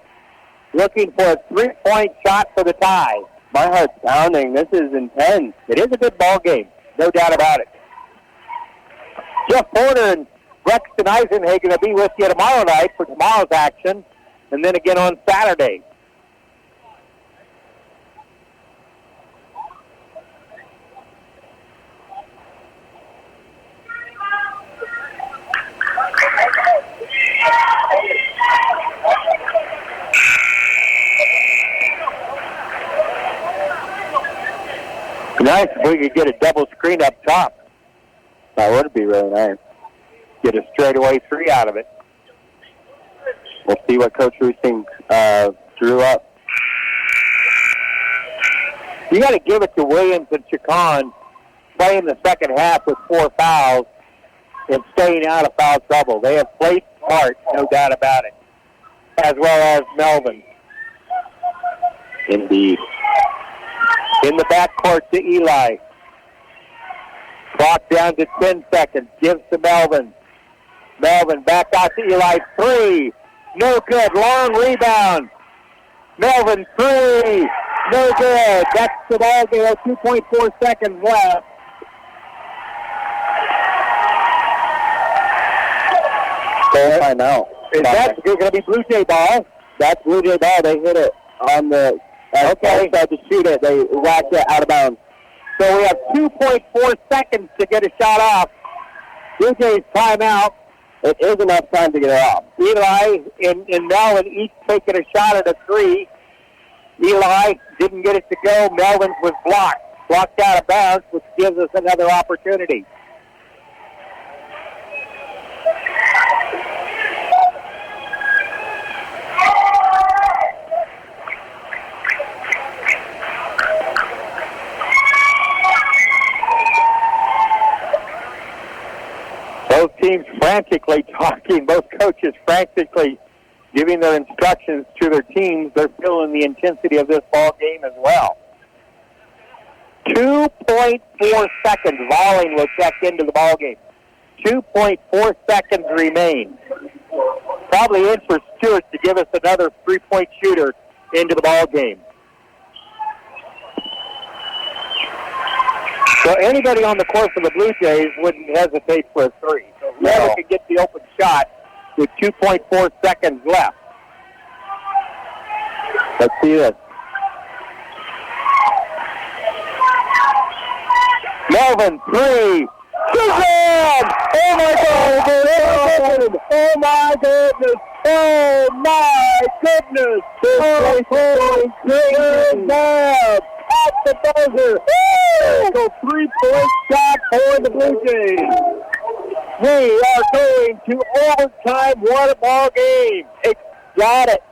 looking for a 3-point shot for the tie. My heart's pounding. This is intense. It is a good ball game, no doubt about it. Jeff Porter and Braxton Eisenhagen will be with you tomorrow night for tomorrow's action, and then again on Saturday. Nice if we could get a double screen up top. That would be really nice. get a straightaway 3 out of it. We'll see what Coach Roosting drew up. You got to give it to Williams and Chacon playing the second half with 4 fouls and staying out of foul trouble. They have played smart, no doubt about it, as well as Melvin. Indeed. In the backcourt to Eli. Clock down to 10 seconds. Gives to Melvin. Melvin back out to Eli. 3. No good. Long rebound. Melvin 3. No good. That's the ball game. 2.4 seconds left. Timeout. Is that going to be Bluejay ball? That's Bluejay ball. They hit it on the Okay. Tried to shoot it. They whacked it out of bounds. So we have 2.4 seconds to get a shot off. Bluejay's timeout. It is enough time to get it off. Eli and Melvin each taking a shot at a 3. Eli didn't get it to go. Melvin was blocked out of bounds, which gives us another opportunity. Both teams frantically talking, both coaches frantically giving their instructions to their teams. They're feeling the intensity of this ball game as well. 2.4 seconds. Volling will check into the ball game. 2.4 seconds remain. Probably in for Stewart to give us another 3-point shooter into the ball game. So anybody on the court for the Blue Jays wouldn't hesitate for a 3. So whoever could get the open shot with 2.4 seconds left. Let's see this. Melvin, 3. Shazam! Oh my God! Oh my goodness! Oh my goodness! Oh, Shazam! At the buzzer! So 3-point shot for the Blue Jays. We are going to overtime. What a ball game! Got it.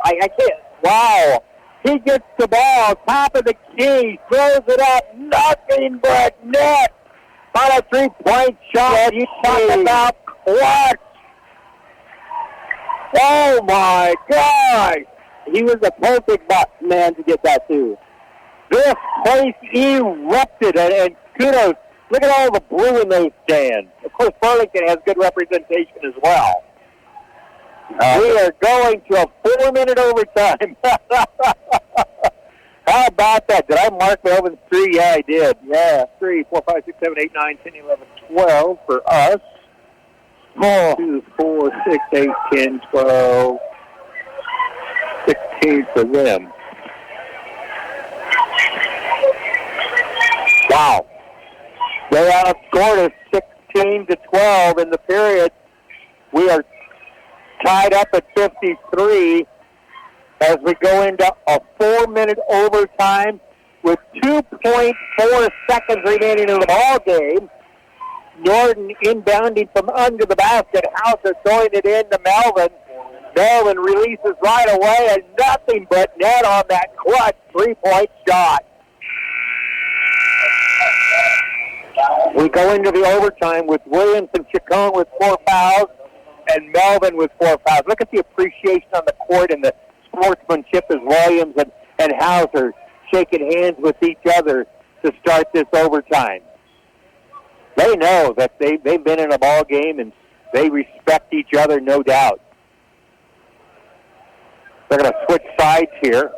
I can't. Wow! He gets the ball, top of the key, throws it up, nothing but net. On a 3-point shot, you talk about clutch. Oh my gosh! He was a perfect man to get that too. This place erupted, and kudos. Look at all the blue in those stands. Of course, Burlington has good representation as well. We are going to a 4-minute overtime. How about that? Did I mark Melvin's 3? Yeah, I did. Yeah, 3, 4, 5, 6, 7, 8, 9, 10, 11, 12 for us. 2, 4, 6, 8, 10, 12, 16 for them. Wow. They outscored us 16-12 in the period. We are tied up at 53 as we go into a 4-minute overtime with 2.4 seconds remaining in the ball game. Norton inbounding from under the basket. Hauser throwing it in to Melvin. Melvin releases right away, and nothing but net on that clutch 3-point shot. We go into the overtime with Williams and Chacon with 4 fouls and Melvin with 4 fouls. Look at the appreciation on the court and the sportsmanship as Williams and Hauser shaking hands with each other to start this overtime. They know that they've been in a ball game and they respect each other, no doubt. They're going to switch sides here.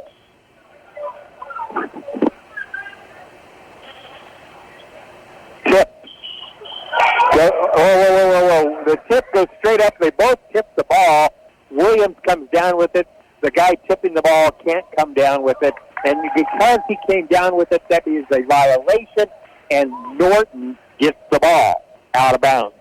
Tip. Whoa. The tip goes straight up. They both tip the ball. Williams comes down with it. The guy tipping the ball can't come down with it. And because he came down with it, that is a violation, and Norton gets the ball out of bounds.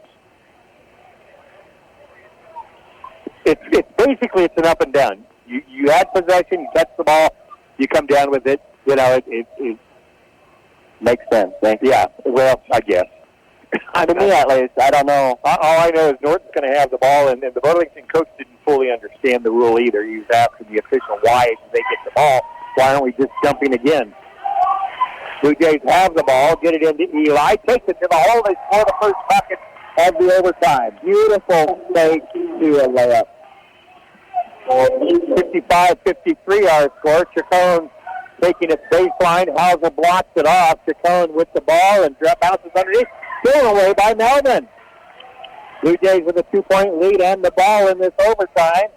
It's basically it's an up and down. You had possession, you touch the ball, you come down with it. You know, it makes sense. Yeah, well, I guess. To me, at least. I don't know. All I know is Norton's going to have the ball, and the Burlington coach didn't fully understand the rule either. He was asking the official, why did they get the ball? Why aren't we just jumping again? Blue Jays have the ball, get it into Eli, takes it to the hole, they score the first bucket of the overtime. Beautiful fake to a layup. 55-53 our score. Chacon taking it baseline. Hauser blocks it off. Chacon with the ball and bounces underneath. Stolen away by Melvin. Blue Jays with a 2-point lead and the ball in this overtime.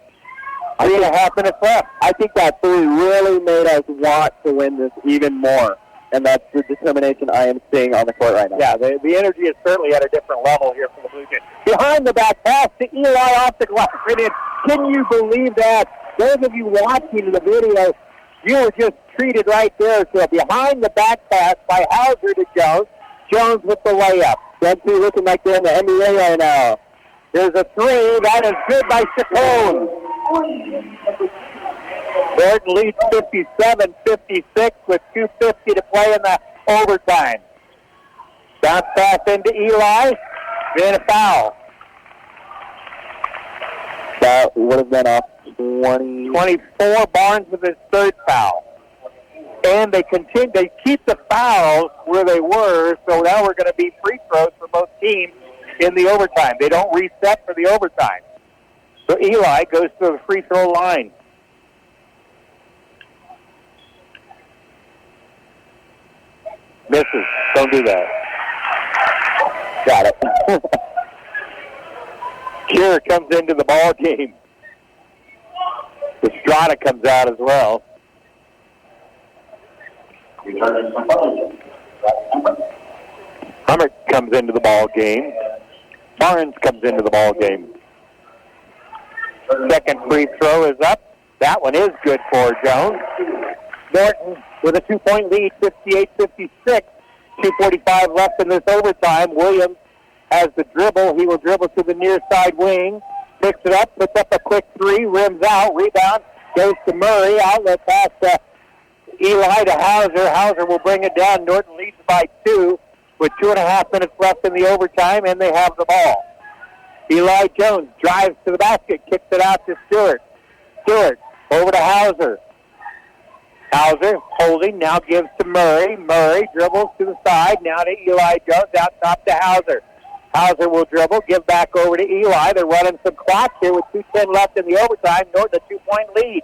3.5 minutes left. I think that three really made us want to win this even more. And that's the determination I am seeing on the court right now. Yeah, the energy is certainly at a different level here from the Blue Jays. Behind the back pass to Eli off the glass. Can you believe that? Those of you watching the video, you were just treated right there. So behind the back pass by Hauser to Jones. Jones with the layup. Them two looking like they're in the NBA right now. There's a three. That is good by Chacon. Norton leads 57-56 with 2:50 to play in the overtime. Bounce pass into Eli. Then a foul. That would have been off 24. Barnes with his third foul. And they keep the fouls where they were, so now we're going to be free throws for both teams in the overtime. They don't reset for the overtime. So Eli goes to the free throw line. Misses. Don't do that. Got it. Cure comes into the ball game. Estrada comes out as well. Hummer comes into the ball game. Barnes comes into the ball game. Second free throw is up. That one is good for Jones. Norton with a 2-point lead, 58-56. 2:45 left in this overtime. Williams has the dribble. He will dribble to the near side wing. Picks it up, puts up a quick three, rims out, rebound, goes to Murray. Outlet pass to Eli to Hauser. Hauser will bring it down. Norton leads by 2 with 2.5 minutes left in the overtime, and they have the ball. Eli Jones drives to the basket, kicks it out to Stewart. Stewart over to Hauser. Hauser holding, now gives to Murray. Murray dribbles to the side, now to Eli Jones, out top to Hauser. Hauser will dribble, give back over to Eli. They're running some clock here with 2:10 left in the overtime. Norton a 2-point lead.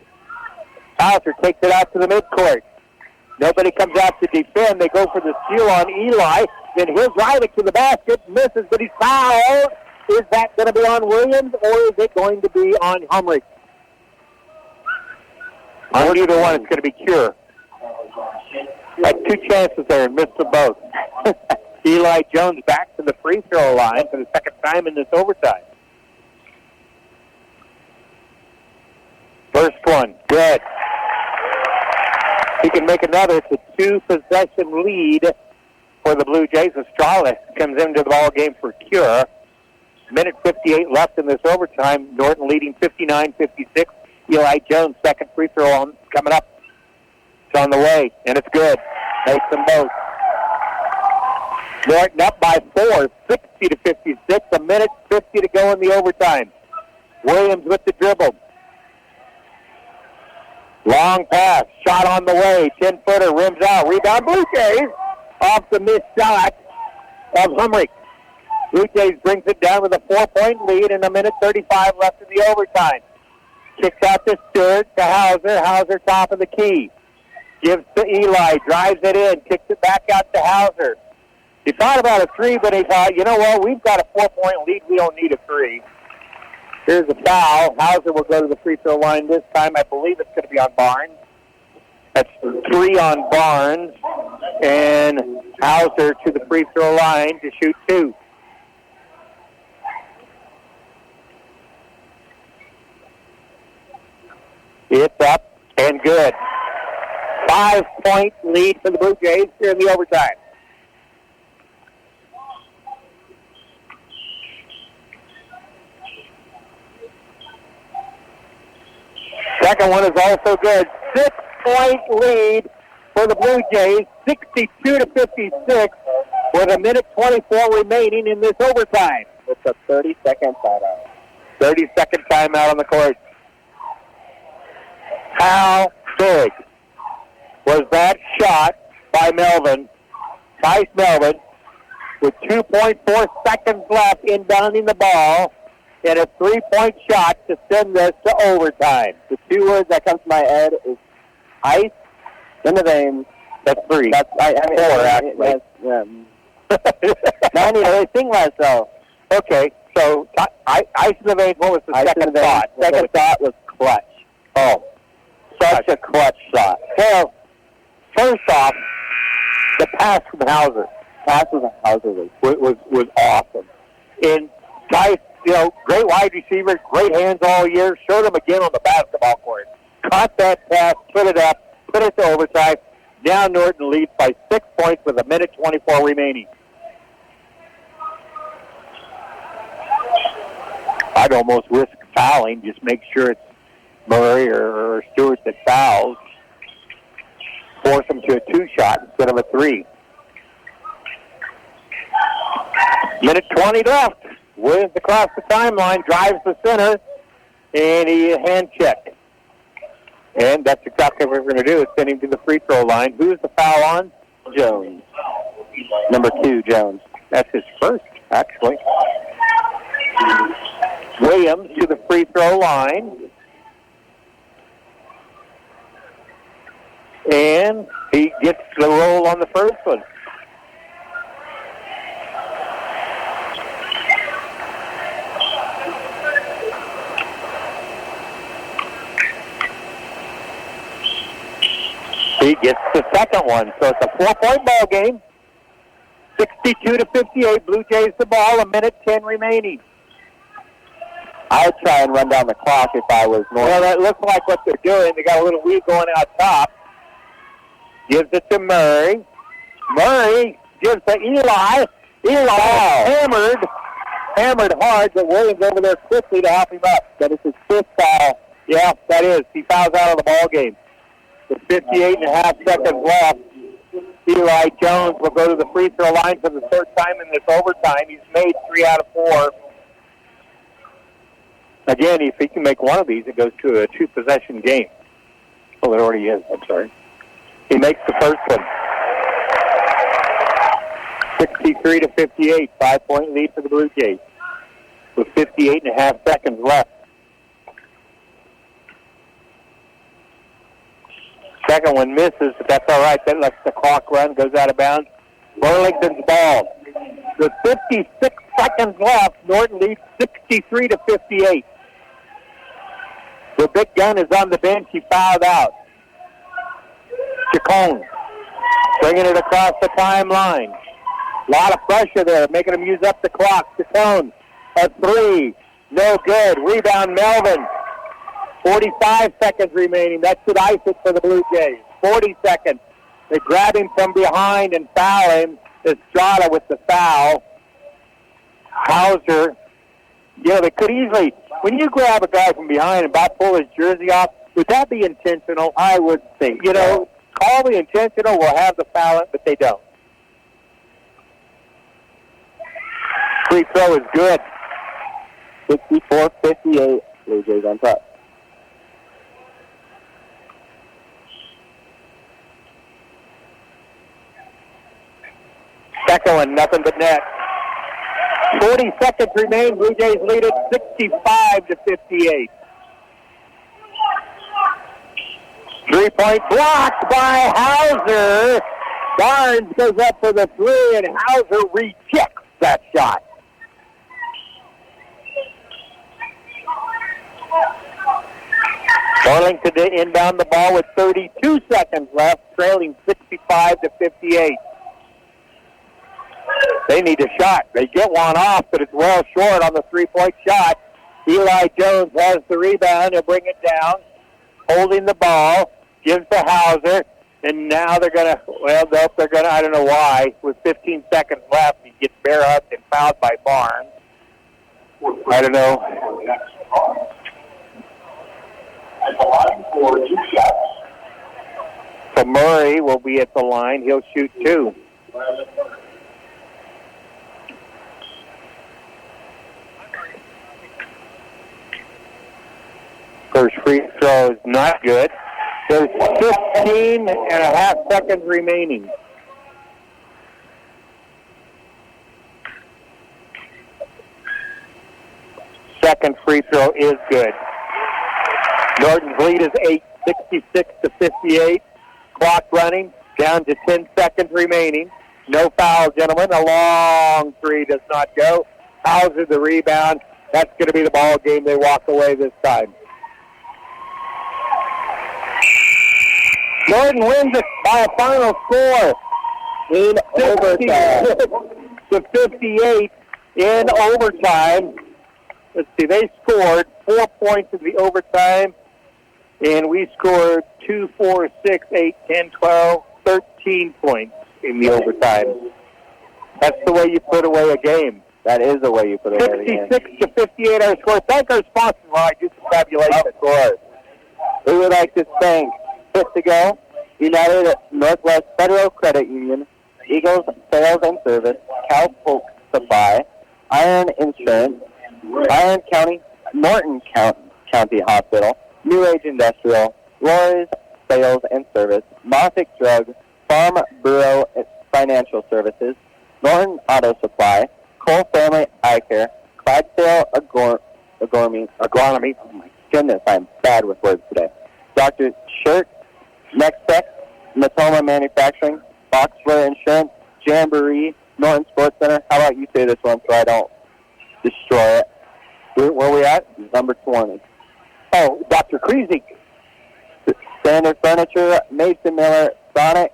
Hauser takes it out to the midcourt. Nobody comes out to defend. They go for the steal on Eli. Then he'll drive it to the basket, misses, but he's fouled. Is that going to be on Williams, or is it going to be on Humrick? On either one, it's going to be Cure. Had 2 chances there and missed them both. Eli Jones back to the free throw line for the second time in this overtime. First one, good. He can make another. It's a 2-possession lead for the Blue Jays. Estrada comes into the ball game for Cure. Minute 58 left in this overtime. Norton leading 59-56. Eli Jones, second free throw on coming up. It's on the way, and it's good. Makes them both. Norton up by 4, 60-56. A minute 50 to go in the overtime. Williams with the dribble. Long pass, shot on the way. 10-footer, rims out. Rebound, Blue Jays off the missed shot of Humrick. Blue Jays brings it down with a 4-point lead and a minute 35 left in the overtime. Kicks out to Stewart, to Hauser. Hauser top of the key. Gives to Eli, drives it in, kicks it back out to Hauser. He thought about a three, but he thought, you know what, we've got a 4-point lead. We don't need a three. Here's a foul. Hauser will go to the free throw line this time. I believe it's going to be on Barnes. That's 3 on Barnes. And Hauser to the free throw line to shoot 2. It's up and good. 5-point lead for the Blue Jays here in the overtime. Second one is also good. 6-point lead for the Blue Jays, 62-56. with 1:24 remaining in this overtime. It's a 30-second timeout. 30-second timeout on the court. How big was that shot by Melvin? Tice Melvin, with 2.4 seconds left, inbounding the ball, and a 3-point shot to send this to overtime. The two words that come to my head is ice in the veins. That's 3. That's four, actually. Now I need to really think myself. Okay, so ice in the veins, what was the second thought? Second thought was clutch. Oh. Such a clutch shot. Well, first off, the pass from Hauser. Was awesome. And Tice, great wide receiver, great hands all year. Showed him again on the basketball court. Caught that pass, put it up, put it to overtime. Now Norton leads by 6 points with 1:24 remaining. I'd almost risk fouling, just make sure it's Murray or Stewart that fouls. Force them to a 2-shot instead of a 3. 1:20 left. Williams across the timeline, drives the center, and he hand checked. And that's exactly what we're going to do, is send him to the free throw line. Who's the foul on? Jones. Number 2, Jones. That's his first, actually. Williams to the free throw line. And he gets the roll on the first one. He gets the second one. So it's a 4-point ball game. 62-58. Blue Jays the ball. 1:10 remaining. I would try and run down the clock if I was Norton. Well, that looks like what they're doing. They got a little lead going out top. Gives it to Murray. Murray gives to Eli. Eli hammered hard, but Williams over there quickly to help him up. That is his 5th foul. Yeah, that is. He fouls out of the ball game. With 58.5 seconds left, Eli Jones will go to the free throw line for the third time in this overtime. He's made 3 out of 4. Again, if he can make one of these, it goes to a 2-possession game. Well, it already is. I'm sorry. He makes the first one. 63-58, 5-point lead for the Blue Jays with 58.5 seconds left. Second one misses, but that's all right. That lets the clock run, goes out of bounds. Burlington's ball. With 56 seconds left, Norton leads 63-58. The big gun is on the bench. He fouled out. Chacon bringing it across the timeline. A lot of pressure there, making him use up the clock. Chacon, a 3. No good. Rebound, Melvin. 45 seconds remaining. That should ice it for the Blue Jays. 40 seconds. They grab him from behind and foul him. Estrada with the foul. Hauser. They could easily, when you grab a guy from behind and about pull his jersey off, would that be intentional? I would think. Call the intentional, we'll have the foul, but they don't. Free throw is good. 64-58. Blue Jays on top. Second one, nothing but net. 40 seconds remain. Blue Jays lead it 65-58. 3-point blocked by Hauser. Barnes goes up for the 3, and Hauser rejects that shot. Burlington to inbound the ball with 32 seconds left, trailing 65-58. They need a shot. They get one off, but it's well short on the 3-point shot. Eli Jones has the rebound. He'll bring it down, holding the ball, gives to Hauser, and now they're going to, I don't know why, with 15 seconds left, he gets bare up and fouled by Barnes. I don't know. At the line for 2 shots. So Murray will be at the line. He'll shoot 2. First free throw is not good. There's 15 and a half seconds remaining. Second free throw is good. Norton's lead is 8, 66-58. Clock running, down to 10 seconds remaining. No foul, gentlemen. A long three does not go. Hauser the rebound. That's going to be the ball game. They walk away this time. Norton wins it by a final score in overtime to 58 in overtime. Let's see, they scored 4 points in the overtime, and we scored 2, 4, 6, 8, 10, 12, 13 points in the overtime. That's the way you put away a game. That is the way you put it away a game. 66-58 our score. Thank our sponsors while I do some tabulation. Of course. We would like to thank Fit to Go, United Northwest Federal Credit Union, Eagles Sales and Service, Cal Folk Supply, Iron Insurance, Iron County, Norton County Hospital, New Age Industrial, Lori's Sales and Service, Moffitt Drug, Farm Bureau Financial Services, Norton Auto Supply, Cole Family Eye Care, Clydesdale Agronomy. Oh my goodness, I'm bad with words today. Dr. Shirt, Next Tech, Matoma Manufacturing, Boxler Insurance, Jamboree, Norton Sports Center. How about you say this one so I don't destroy it? Where are we at? Number 20. Oh, Dr. Kreisig. Standard Furniture, Mason Miller, Sonic,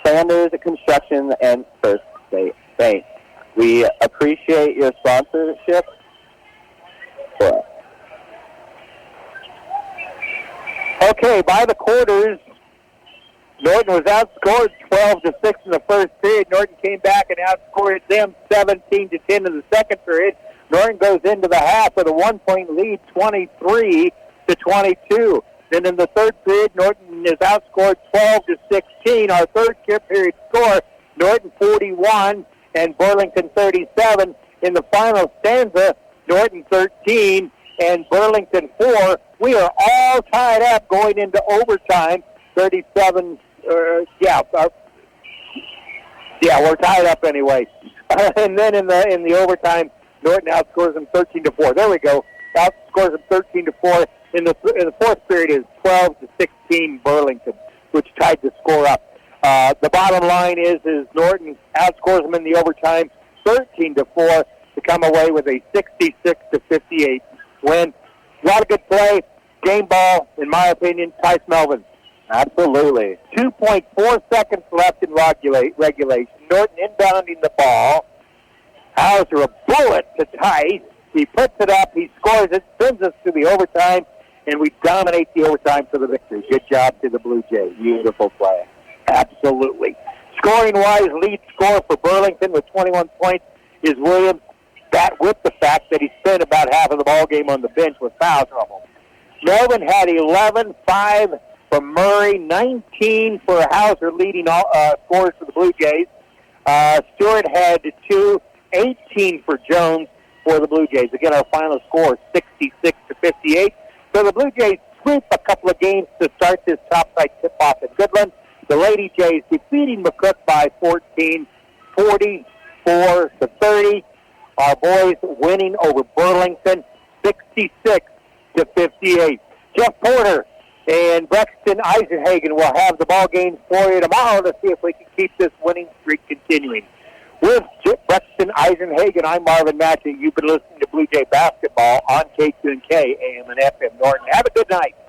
Sanders Construction, and First State Bank. We appreciate your sponsorship. Okay, by the quarters, Norton was outscored 12-6 in the first period. Norton came back and outscored them 17-10 in the second period. Norton goes into the half with a 1-point lead, 23-22. Then in the third period, Norton is outscored 12-16. Our third period score, Norton 41 and Burlington 37. In the final stanza, Norton 13 and Burlington 4. We are all tied up going into overtime. 37. We're tied up anyway. And then in the overtime, Norton outscores them 13-4. There we go. Outscores them 13-4. In the fourth period is 12-16 Burlington, which tied the score up. The bottom line is Norton outscores them in the overtime 13-4 to come away with a 66-58 win. A lot of good play. Game ball, in my opinion, Tice Melvin. Absolutely. 2.4 seconds left in regulation. Norton inbounding the ball. Hauser a bullet to Tice. He puts it up. He scores it. Sends us to the overtime, and we dominate the overtime for the victory. Good job to the Blue Jays. Beautiful play. Absolutely. Scoring-wise, lead scorer for Burlington with 21 points is Williams. That with the fact that he spent about half of the ball game on the bench with foul trouble. Melvin had 11, 5 for Murray, 19 for Hauser, leading all scores for the Blue Jays. Stewart had 2, 18 for Jones for the Blue Jays. Again, our final score is 66-58. So the Blue Jays sweep a couple of games to start this topside tip-off in Goodland. The Lady Jays defeating McCook by 14, 44-30. Our boys winning over Burlington 66-58. Jeff Porter and Brexton Eisenhagen will have the ball games for you tomorrow to see if we can keep this winning streak continuing. With Brexton Eisenhagen, I'm Marvin Matching. You've been listening to Blue Jay Basketball on K2K, AM and FM Norton. Have a good night.